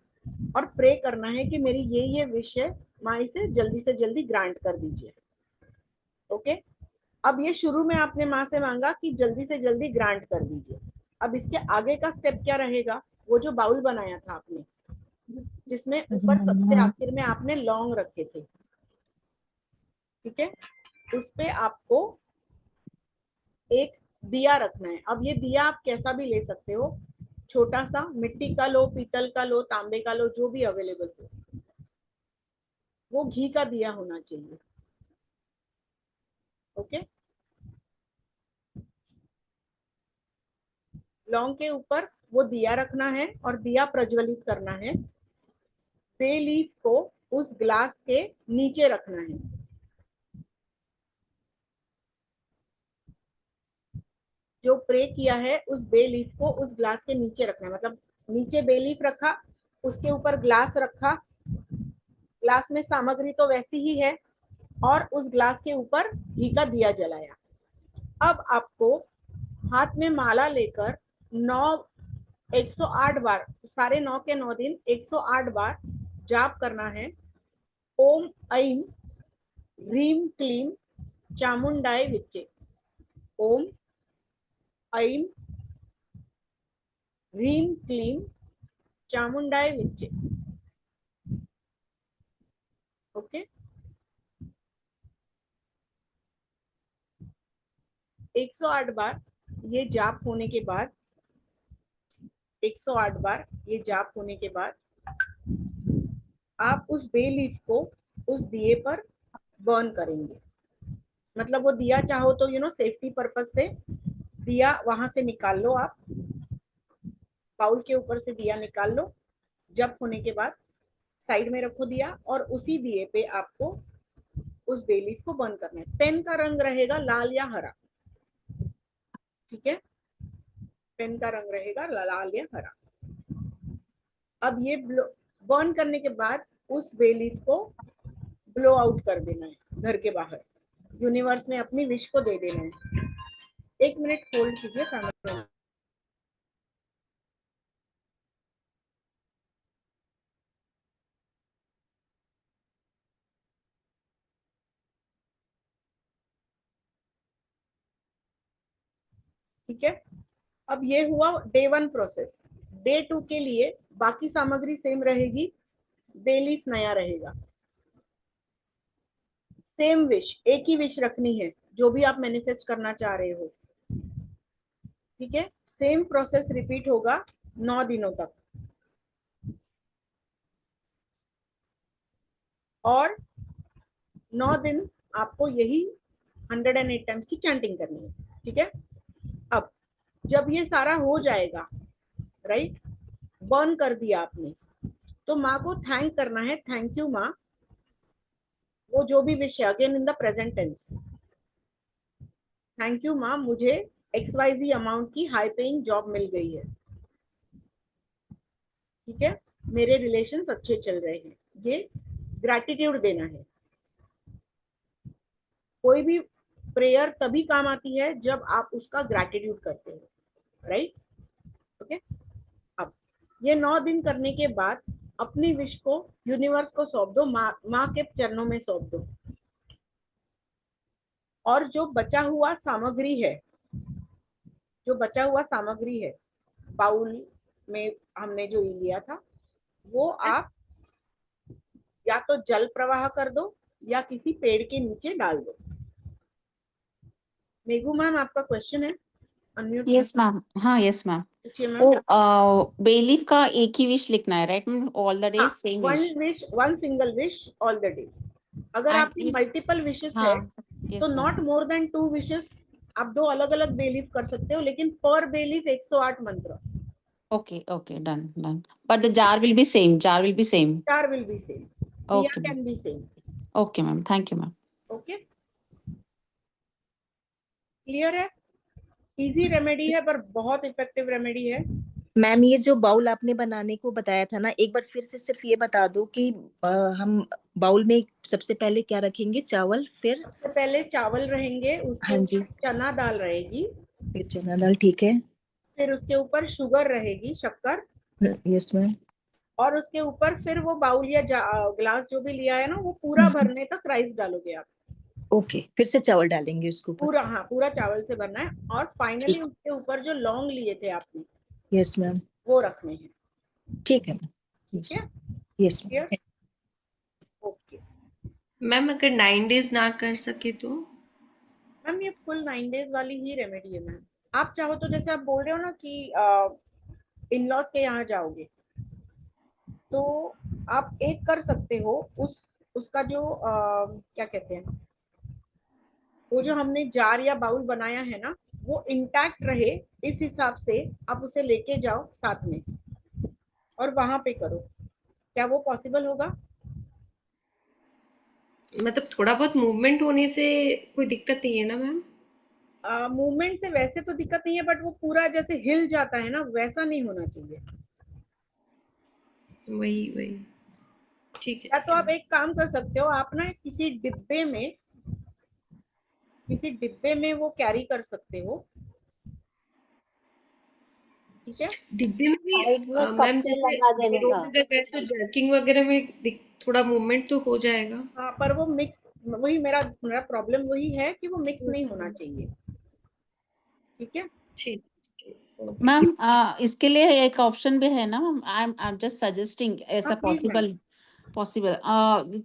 और प्रे करना है कि मेरी ये विश है, माँ इसे जल्दी से जल्दी ग्रांट कर दीजिए। ओके, अब ये शुरू में आपने माँ से मांगा कि जल्दी से जल्दी ग्रांट कर दीजिए। अब इसके आगे का स्टेप क्या रहेगा, वो जो बाउल बनाया था आपने, जिसमें ऊपर सबसे आखिर में आपने लौंग रखे थे, ठीक है, उस पे आपको एक दिया रखना है। अब ये दिया आप कैसा भी ले सकते हो, छोटा सा, मिट्टी का लो, पीतल का लो, तांबे का लो, जो भी अवेलेबल हो, वो घी का दिया होना चाहिए। ओके, लौंग के ऊपर वो दिया रखना है और दिया प्रज्वलित करना है। बे लीफ को उस ग्लास के नीचे रखना है। जो प्रे किया है उस बे लीफ को उस ग्लास के नीचे रखना है, मतलब नीचे बे लीफ रखा, उसके ऊपर ग्लास रखा, ग्लास में सामग्री तो वैसी ही है और उस ग्लास के ऊपर घी का दिया जलाया। अब आपको हाथ में माला लेकर 108 बार, सारे 9 के 9 दिन 108 बार जाप करना है। ओम ऐं ह्रीं क्लीं चामुंडाय विच्चे। ओम ऐं ह्रीं क्लीं चामुंडाय विच्चे। ओके, 108 बार ये जाप होने के बाद, 108 बार ये जाप होने के बाद आप उस बे लीफ को उस दिए पर बर्न करेंगे। मतलब वो दिया चाहो तो सेफ्टी पर्पस से दिया वहां से निकाल लो, आप बाउल के ऊपर से दिया निकाल लो, जप होने के बाद साइड में रखो दिया और उसी दिए पे आपको उस बे लीफ को बर्न करना है। पेन का रंग रहेगा लाल या हरा, ठीक है, पेन का रंग रहेगा लाल या हरा। अब ये बर्न करने के बाद उस बे लीफ को ब्लो आउट कर देना है घर के बाहर, यूनिवर्स में अपनी विश को दे देना है। 1 मिनट होल्ड कीजिए कैमरा। ठीक है, अब ये हुआ डे 1 प्रोसेस। डे 2 के लिए बाकी सामग्री सेम रहेगी, बे लीफ नया रहेगा। सेम विश, एक ही विश रखनी है जो भी आप मैनिफेस्ट करना चाह रहे हो, ठीक है। सेम प्रोसेस रिपीट होगा 9 दिनों तक और 9 दिन आपको यही 108 टाइम्स की चैंटिंग करनी है, ठीक है। अब जब ये सारा हो जाएगा राइट, बर्न कर दिया आपने, तो माँ को थैंक करना है, थैंक यू माँ, वो जो भी विश है, again in the present tense, thank you माँ, मुझे XYZ अमाउंट की हाई पेइंग जॉब मिल गई है, ठीक है, मेरे रिलेशंस अच्छे चल रहे हैं, ये ग्रैटिट्यूड देना है। कोई भी प्रेयर तभी काम आती है जब आप उसका ग्रैटिट्यूड करते हो, राइट, ओके। अब ये 9 दिन करने के बाद अपनी विश को यूनिवर्स को सौंप दो, माँ के चरणों में सौंप दो, और जो बचा हुआ सामग्री है, जो बचा हुआ सामग्री है बाउल में हमने जो लिया था, वो आप या तो जल प्रवाह कर दो या किसी पेड़ के नीचे डाल दो। मेघू मैम, आपका क्वेश्चन है, अनम्यूट यस मैम, हाँ यस मैम। पूछिए मैम। ओ बेलीफ का एक ही विश लिखना है, right ma'am? All the days same one wish wish, one single wish all the days. अगर एंड आपकी मल्टीपल विशेस है हाँ तो yes ma'am, not more than 2 wishes, आप 2 अलग अलग बेलीफ कर सकते हो, लेकिन पर बेलीफ 108 मंत्र। Okay okay, done done, but the jar will be same, jar will be same. Star will be same, Diya okay ma'am, can be same, okay ma'am, thank you ma'am. okay, clear है? इजी रेमेडी है पर बहुत इफेक्टिव रेमेडी है। मैम ये जो बाउल आपने बनाने को बताया था ना, एक बार फिर से सिर्फ ये बता दो कि हम बाउल में सबसे पहले क्या रखेंगे? चावल, फिर सबसे पहले चावल रहेंगे, उसके हाँ जी, ऊपर चना दाल रहेगी, फिर चना दाल, ठीक है, फिर उसके ऊपर शुगर रहेगी, शक्कर, यस मैम, और उसके ऊपर फिर वो बाउल या ग्लास जो भी लिया है ना, वो पूरा भरने तक राइस डालोगे आप। ओके, फिर से चावल डालेंगे उसके ऊपर, पूरा, हाँ, पूरा चावल से भरना है, और फाइनली ठीक, उसके ऊपर जो लौंग लिए थे आपने, यस मैम, वो रखने हैं, ठीक है मैम, ठीक है, yes ma'am. Clear, okay. Ma'am अगर 9 डेज ना कर सके तो? मैम ये फुल 9 डेज वाली ही रेमेडी है मैम। आप चाहो तो, जैसे आप बोल रहे हो ना कि इन लॉज के यहाँ जाओगे, तो आप एक कर सकते हो, उसका जो क्या कहते हैं, वो जो हमने जार या बाउल बनाया है ना, वो इंटैक्ट रहे, इस हिसाब से आप उसे लेके जाओ साथ में और वहां पे करो। क्या वो पॉसिबल होगा? मतलब थोड़ा बहुत मूवमेंट होने से कोई दिक्कत नहीं है ना मैम? मूवमेंट से वैसे तो दिक्कत नहीं है, बट वो पूरा जैसे हिल जाता है ना, वैसा नहीं होना चाहिए। वही वही, ठीक है या ठीक तो है। आप एक काम कर सकते हो, आप ना किसी डिब्बे में वो कैरी कर सकते हो, ठीक है। डिब्बे में भी साइड में मैम कपड़े जैसे लगा देने रोड का। अगर गए तो जर्किंग वगैरह में थोड़ा मूवमेंट तो हो जाएगा। हाँ, पर वो मिक्स, वही मेरा प्रॉब्लम वही है कि वो मिक्स नहीं होना चाहिए, ठीक है। ठीक मैम इसके लिए एक ऑप्शन भी है ना ma'am, I'm just suggesting ऐसा please ma'am. Possible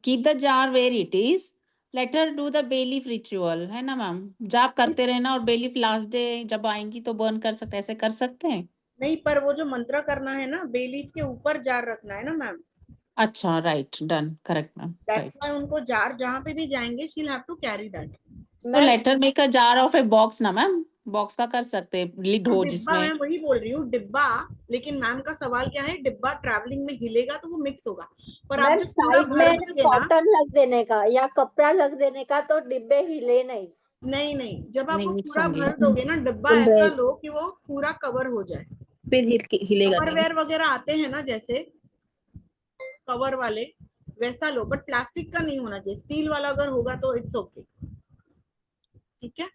keep the jar where it is, let her do the belief ritual, है ना मैम? जाप करते रहना और बेलीफ लास्ट डे जब आएंगी तो बर्न कर सकते, ऐसे कर सकते हैं। नहीं, पर वो जो मंत्र करना है ना, बेलीफ के ऊपर जार रखना है ना मैम, अच्छा, right, done, correct ma'am, that's right. Why उनको जार जहां पे भी जाएंगे, she will have to carry that. तो ma'am later make a jar of a box ना मैम, बॉक्स का कर सकते हैं, लिड हो डिब्बा, जिसमें। मैं वही बोल रही हूँ, डिब्बा। लेकिन मैम का सवाल क्या है, डिब्बा ट्रैवलिंग में हिलेगा तो वो मिक्स होगा, पर आप मैम जब पूरा साइड भर में दोगे ना, कॉटन रख देने का या कपड़ा रख देने का तो डिब्बे हिले नहीं। नहीं नहीं, जब आप नहीं वो मिक्स पूरा होंगे। भर दोगे ना, डिब्बा फुल ऐसा रेड, लो कि वो पूरा कवर हो जाए। फिर हिलेगा नहीं ना? कवरवेयर वगैरह आते हैं ना, जैसे कवर वाले, वैसा लो, बट प्लास्टिक का नहीं होना चाहिए, स्टील वाला अगर होगा तो इट्स ओके, ठीक है।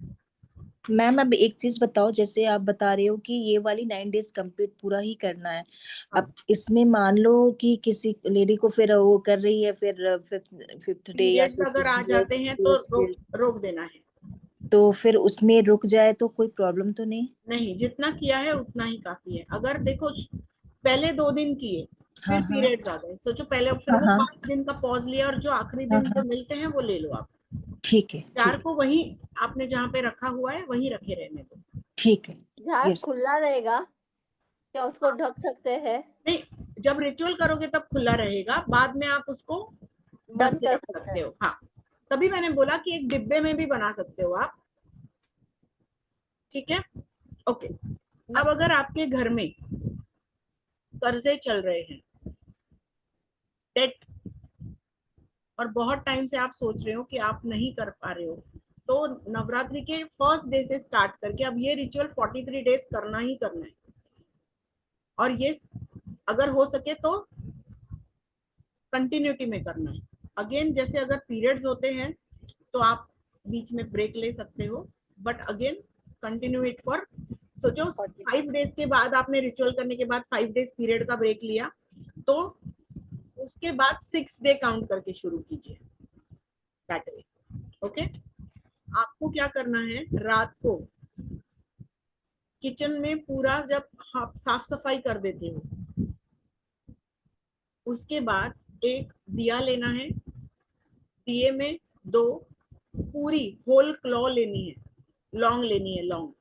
मैम अब एक चीज बताओ, जैसे आप बता रहे हो कि ये वाली 9 डेज कंप्लीट पूरा ही करना है, अब इसमें मान लो कि किसी लेडी को फिर वो कर रही है, फिर फिफ्थ डे या पीरियड्स अगर आ सिक्स जाते हैं तो रोक देना है। तो फिर उसमें रुक जाए तो कोई प्रॉब्लम तो नहीं? नहीं, जितना किया है उतना ही काफी है। अगर देखो, पहले 2 दिन किए, हाँ फिर हाँ पीरियड्स आ गए, सोचो, पहले फिर हाँ वो हाँ 5 दिन का पॉज लिया, और जो आखिरी हाँ दिन जो हाँ, मिलते हैं वो ले लो आप। ठीक है जार ठीक को वही आपने जहाँ पे रखा हुआ है वही रखे रहने दो। ठीक है, जार यस, खुला रहेगा क्या? उसको ढक सकते हैं? नहीं, जब रिचुअल करोगे तब खुला रहेगा, बाद में आप उसको ढक बंद के कर रख सकते सकते हैं। हो। हाँ, तभी मैंने बोला कि एक डिब्बे में भी बना सकते हो आप, ठीक है, ओके। अब अगर आपके घर में कर्जे चल रहे हैं, डेट, और बहुत टाइम से आप सोच रहे हो कि आप नहीं कर पा रहे हो, तो नवरात्रि के फर्स्ट डे से स्टार्ट करके अब ये रिचुअल 43 डेज करना ही करना है। और ये अगर हो सके तो कंटिन्यूटी में करना है। अगेन जैसे अगर पीरियड्स होते हैं तो आप बीच में ब्रेक ले सकते हो, but again continue it for, सोचो 5 डेज के बाद आपने रिचुअल करने के बाद 5 डेज पीरियड का ब्रेक लिया, तो उसके बाद 6 डे काउंट करके शुरू कीजिए, दैट वे। ओके, आपको क्या करना है, रात को किचन में पूरा जब आप साफ सफाई कर देते हो, उसके बाद एक दिया लेना है, दिए में 2 पूरी होल क्लॉ लेनी है, लौंग लेनी है, लौंग,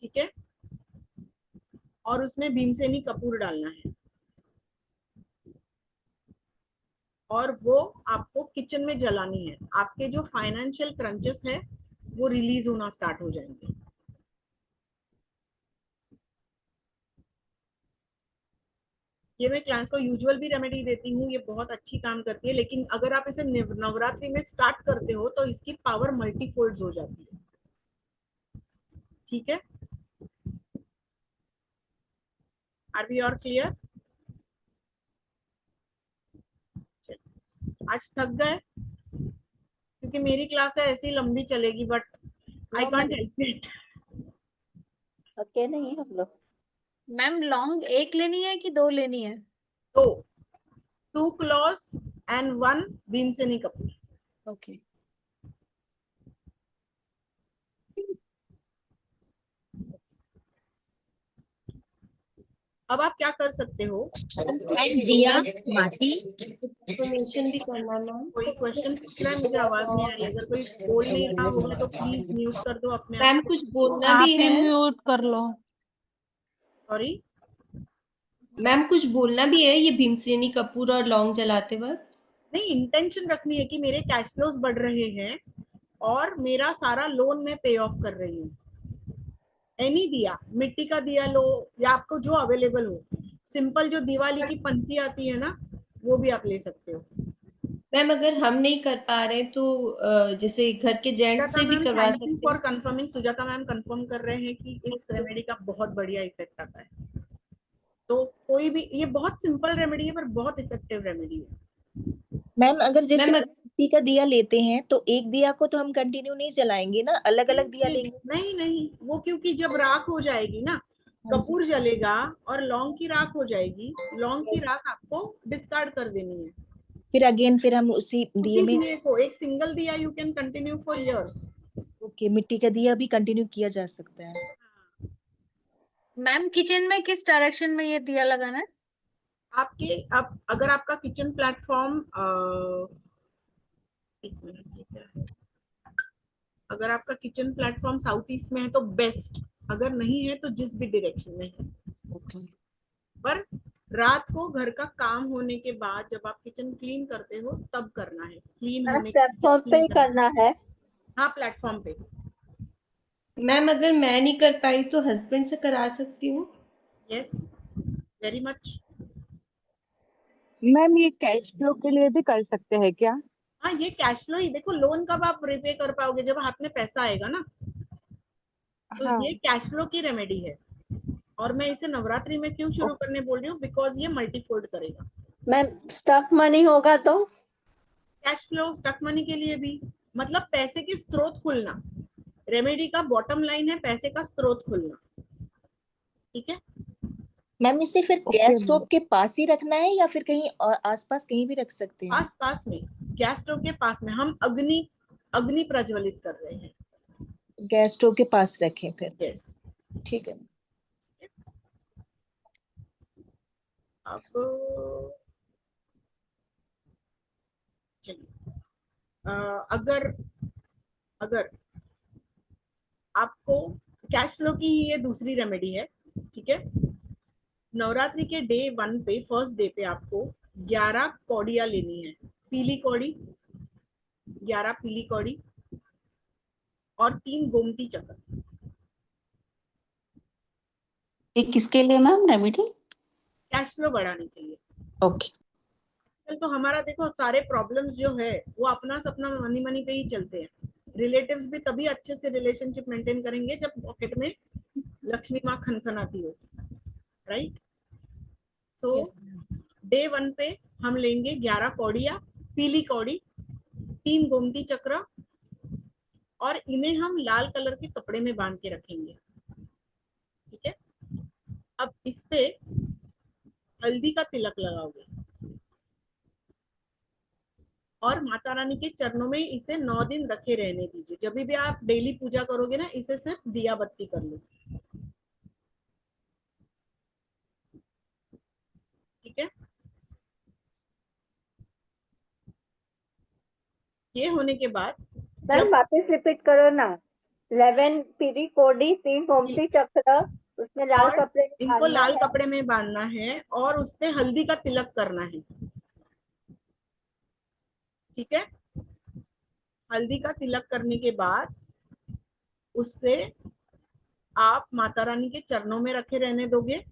ठीक है, और उसमें भीमसेनी कपूर डालना है, और वो आपको किचन में जलानी है। आपके जो फाइनेंशियल क्रंचेस है वो रिलीज होना स्टार्ट हो जाएंगे। ये मैं क्लाइंट्स को यूजुअल भी रेमेडी देती हूँ, ये बहुत अच्छी काम करती है, लेकिन अगर आप इसे नवरात्रि में स्टार्ट करते हो तो इसकी पावर मल्टीफोल्ड हो जाती है, ठीक है। Are we all clear? आज थक गए क्योंकि मेरी क्लास है ऐसी लंबी चलेगी, but I can't help it. थके नहीं हम लोग। मैम लॉन्ग एक लेनी है कि 2 लेनी है? तो 2 clause and 1 Bhimseni Kapoor. Okay. अब आप क्या कर सकते हो, दिया माटी, इन्फॉर्मेशन भी करना है मैम। कोई क्वेश्चन पूछ रहा है, मुझे आवाज नहीं आ रही, अगर कोई बोल नहीं रहा होगा तो प्लीज म्यूट कर दो अपने आप मैम को। कुछ बोलना भी है, म्यूट कर लो। सॉरी मैम कुछ बोलना भी है ये भीमसेनी कपूर और लौंग जलाते वक्त। नहीं, इंटेंशन रखनी है कि मेरे कैश फ्लोज बढ़ रहे हैं और मेरा सारा लोन मैं पे ऑफ कर रही हूँ। एनी दिया, मिट्टी का दिया लो या आपको जो अवेलेबल हो, सिंपल जो दिवाली की पंक्ति आती है ना, वो भी आप ले सकते हो। मैम अगर हम नहीं कर पा रहे तो जैसे घर के जेंट्स से भी करवा थैंक यू सकते फॉर हैं। कंफर्मिंग। सुजाता मैम कंफर्म कर रहे हैं कि इस रेमेडी का बहुत बढ़िया इफेक्ट आता है। तो कोई भी, ये बहुत सिंपल रेमेडी है पर बहुत इफेक्टिव रेमेडी है। मैम अगर जैसे मैम मिट्टी का दिया लेते हैं तो एक दिया को तो हम कंटिन्यू नहीं जलाएंगे ना, अलग अलग दिया लेंगे। नहीं नहीं, वो क्योंकि जब राख हो जाएगी ना, कपूर जलेगा और लौंग की राख हो जाएगी, लौंग की राख आपको डिस्कार्ड कर देनी है। फिर अगेन फिर हम उसी दिए में, दिए को एक सिंगल दिया you can continue for years. Okay, मिट्टी का दिया भी कंटिन्यू किया जा सकता है। मैम किचन में किस डायरेक्शन में ये दिया लगाना है? आपके अब अगर आपका किचन प्लेटफॉर्म, एक मिनट, ये क्या है, अगर आपका किचन प्लेटफॉर्म साउथ ईस्ट में है तो बेस्ट, अगर नहीं है तो जिस भी डायरेक्शन में है। ओके। पर रात को घर का काम होने के बाद जब आप किचन क्लीन करते हो तब करना है, क्लीन होने प्लेटफॉर्म पे ही करना है। हाँ, प्लेटफॉर्म पे। मैम अगर मैं नहीं कर पाई तो हस्बैंड से करा सकती हूँ। Yes, very much. मैम ये कैश फ्लो के लिए भी कर सकते हैं क्या? हाँ, ये कैश फ्लो ही, देखो लोन कब आप रिपे कर पाओगे, जब हाथ में पैसा आएगा ना। तो हाँ। ये कैश फ्लो की रेमेडी है, और मैं इसे नवरात्रि में क्यों शुरू करने बोल रही हूँ, बिकॉज ये मल्टीफोल्ड करेगा। मैम स्टक मनी होगा तो? कैश फ्लो, स्टक मनी के लिए भी, मतलब पैसे के स्रोत खुलना। रेमेडी का बॉटम लाइन है पैसे का स्रोत खुलना, ठीक है। मैम इसे फिर गैस स्टोव के पास ही रखना है या फिर कहीं आसपास कहीं भी रख सकते हैं? आस पास में, गैस स्टोव के पास में, हम अग्नि प्रज्वलित कर रहे हैं। गैस स्टोव के पास रखें फिर। यस, ठीक है। अब चलिए, अगर आपको कैश फ्लो की ये दूसरी रेमेडी है, ठीक है। नवरात्रि के डे 1 पे, फर्स्ट डे पे आपको 11 कौड़ियां लेनी है, पीली कौड़ी, 11 पीली कौड़ी और 3 गोमती चक्र। ये किसके लिए मैम रेमेडी? कैश फ्लो बढ़ाने के लिए। ओके। तो हमारा देखो सारे प्रॉब्लम्स जो है वो अपना सपना मनी मनी पे ही चलते हैं। रिलेटिव्स भी तभी अच्छे से रिलेशनशिप मेंटेन करेंगे जब पॉकेट में लक्ष्मी माँ खनखनाती हो, राइट? सो डे 1 पे हम लेंगे 11 कौड़िया, पीली कौड़ी, 3 गोमती चक्र, और इन्हें हम लाल कलर के कपड़े में बांध के रखेंगे, ठीक है? अब इस पे हल्दी का तिलक लगाओगे और माता रानी के चरणों में इसे 9 दिन रखे रहने दीजिए। जब भी आप डेली पूजा करोगे ना, इसे सिर्फ दिया बत्ती कर लो, ठीक है? ये होने के बाद मैम जब वापस रिपीट करो ना। 11 पीली कोडी, 3 गोमती चक्र, उसमें लाल और कपड़े में इनको बांधना लाल है। कपड़े में बांधना है और उस पे हल्दी का तिलक करना है, ठीक है? हल्दी का तिलक करने के बाद उससे आप माता रानी के चरणों में रखे रहने दोगे,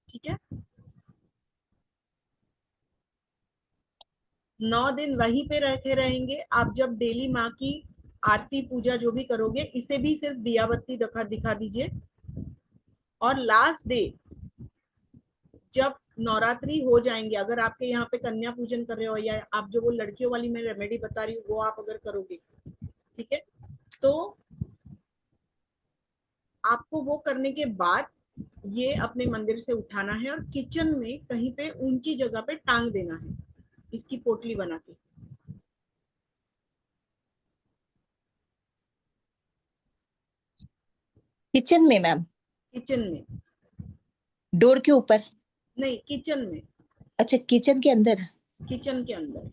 ठीक है? 9 दिन वहीं पे रखे रहेंगे। आप जब डेली माँ की आरती पूजा जो भी करोगे, इसे भी सिर्फ दिया बत्ती दिखा दीजिए। और लास्ट डे जब नवरात्रि हो जाएंगे, अगर आपके यहाँ पे कन्या पूजन कर रहे हो या आप जो वो लड़कियों वाली मैं रेमेडी बता रही हूँ वो आप अगर करोगे, ठीक है, तो आपको वो करने के बाद ये अपने मंदिर से उठाना है और किचन में कहीं पे ऊंची जगह पे टांग देना है, इसकी पोटली बना के। किचन में मैम? किचन में डोर के ऊपर? नहीं, किचन में। अच्छा, किचन के अंदर? किचन के अंदर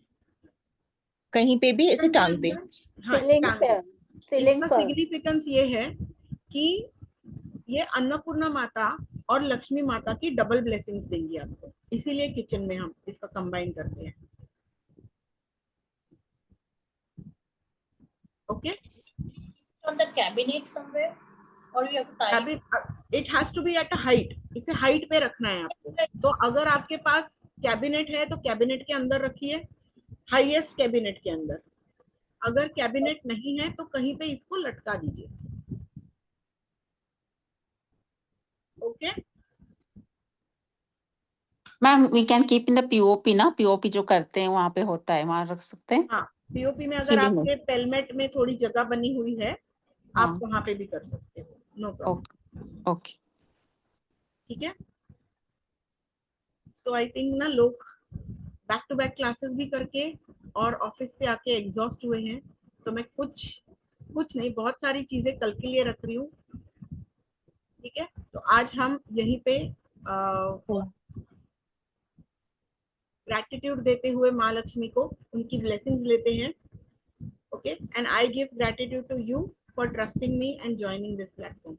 कहीं पे भी ऐसे टांग दे? हाँ, सीलिंग टांग पे, दे। सीलिंग इसका पर। सिग्निफिकेंस ये है कि ये अन्नपूर्णा माता और लक्ष्मी माता की डबल ब्लेसिंग्स देंगी आपको, इसीलिए किचन में हम इसका कंबाइन करते हैं। Okay? On the cabinet somewhere or you have to tie it? It has to be at a height, इसे हाइट पे रखना है आपको। तो अगर आपके पास कैबिनेट है तो कैबिनेट के अंदर रखिए, हाईएस्ट कैबिनेट के अंदर। अगर कैबिनेट नहीं है तो कहीं पे इसको लटका दीजिए, okay? Ma'am we can keep in the POP ना, पीओपी जो करते हैं वहां पे होता है, वहां रख सकते हैं। हाँ, पीओपी में अगर सीलिंग में। आपके पेलमेट में थोड़ी जगह बनी हुई है, हाँ। आप वहां पे भी कर सकते हो, नो प्रॉब्लम, ओके ओके। ठीक है? सो आई थिंक ना लोग बैक टू बैक क्लासेस भी करके और ऑफिस से आके एग्जॉस्ट हुए हैं, तो मैं कुछ नहीं, बहुत सारी चीजें कल के लिए रख रही हूँ, ठीक है? तो आज हम यहीं पे ग्रैटिट्यूड देते हुए माँ लक्ष्मी को उनकी ब्लेसिंग्स लेते हैं, okay? And I give gratitude to you for trusting me and joining this platform.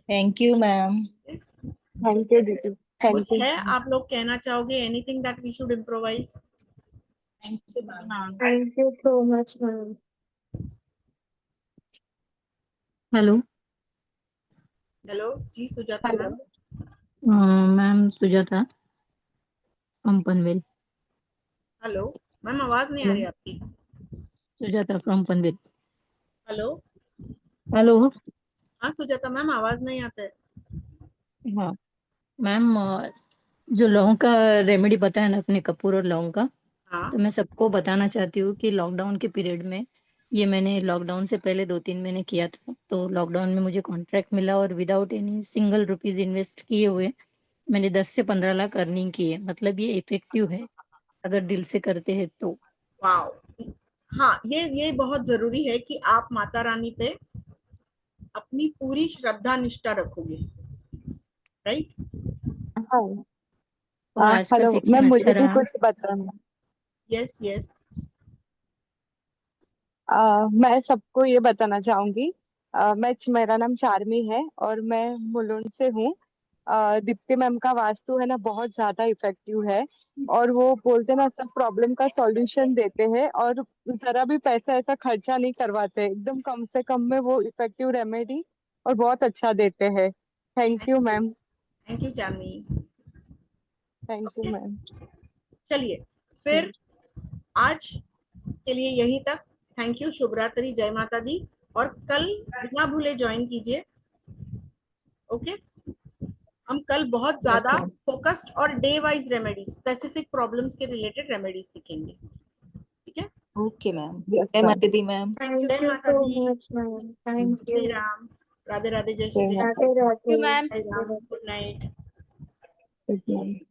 Thank you ma'am. Thank you दीदी, थैंक कुछ यू, है आप लोग कहना चाहोगे? Anything that we should improvise? Thank you ma'am. Thank you so much ma'am. Hello hello ji, Sujata hello, ma'am. Ma'am, Sujata from Panvel. Hello ma'am, आवाज नहीं आ रही आपकी। Sujata from Panvel. Hello, hello. हाँ सुजाता मैम, आवाज नहीं आता है। हाँ मैम, जो लौंग का रेमेडी बताया ना अपने, कपूर और लौंग का, हाँ, तो मैं सबको बताना चाहती हूँ कि लॉकडाउन के पीरियड में ये मैंने लॉकडाउन से पहले 2-3 महीने किया था। तो लॉकडाउन में मुझे कॉन्ट्रैक्ट मिला और without any single rupees invest किए हुए मैंने 10 से 15 लाख अर्निंग की है। मतलब ये इफेक्टिव है अगर दिल से करते हैं तो। वाओ। हाँ, ये बहुत जरूरी है कि आप माता रानी पे अपनी पूरी श्रद्धा निष्ठा रखोगे, राइट? हाँ, और आज का हेलो सेक्शन मैम, अच्छा मुझे भी रहा। कुछ बताना। Yes yes. मैं सबको ये बताना चाहूंगी, मेरा नाम चार्मी है और मैं मुलुंड से हूँ। दीप्ति मैम का वास्तु है ना बहुत ज्यादा इफेक्टिव है, और वो बोलते ना सब प्रॉब्लम का सॉल्यूशन देते हैं, और जरा भी पैसा ऐसा खर्चा नहीं करवाते, एकदम कम से कम में वो इफेक्टिव रेमेडी और बहुत अच्छा देते हैं। Thank you ma'am. Thank you Chandni. Thank you ma'am. चलिए फिर आज के लिए यहीं तक। थैंक यू, शुभ रात्रि, जय माता दी। और कल बिना भूले ज्वाइन कीजिए। ओके, हम कल बहुत ज्यादा ma'am. फोकस्ड और day wise remedies, specific problems के रिलेटेड रेमेडीज सीखेंगे। ठीक है, ओके मैम। Yes, जय ma'am. माता दी मैम। Thank जय you माता so the, much, ma'am. Thank Shri you. Ram, Radhe Radhe, जय जय Shri Mata Ram, Radhe Radhe. Ma'am. जय राम, गुड नाइट। दी।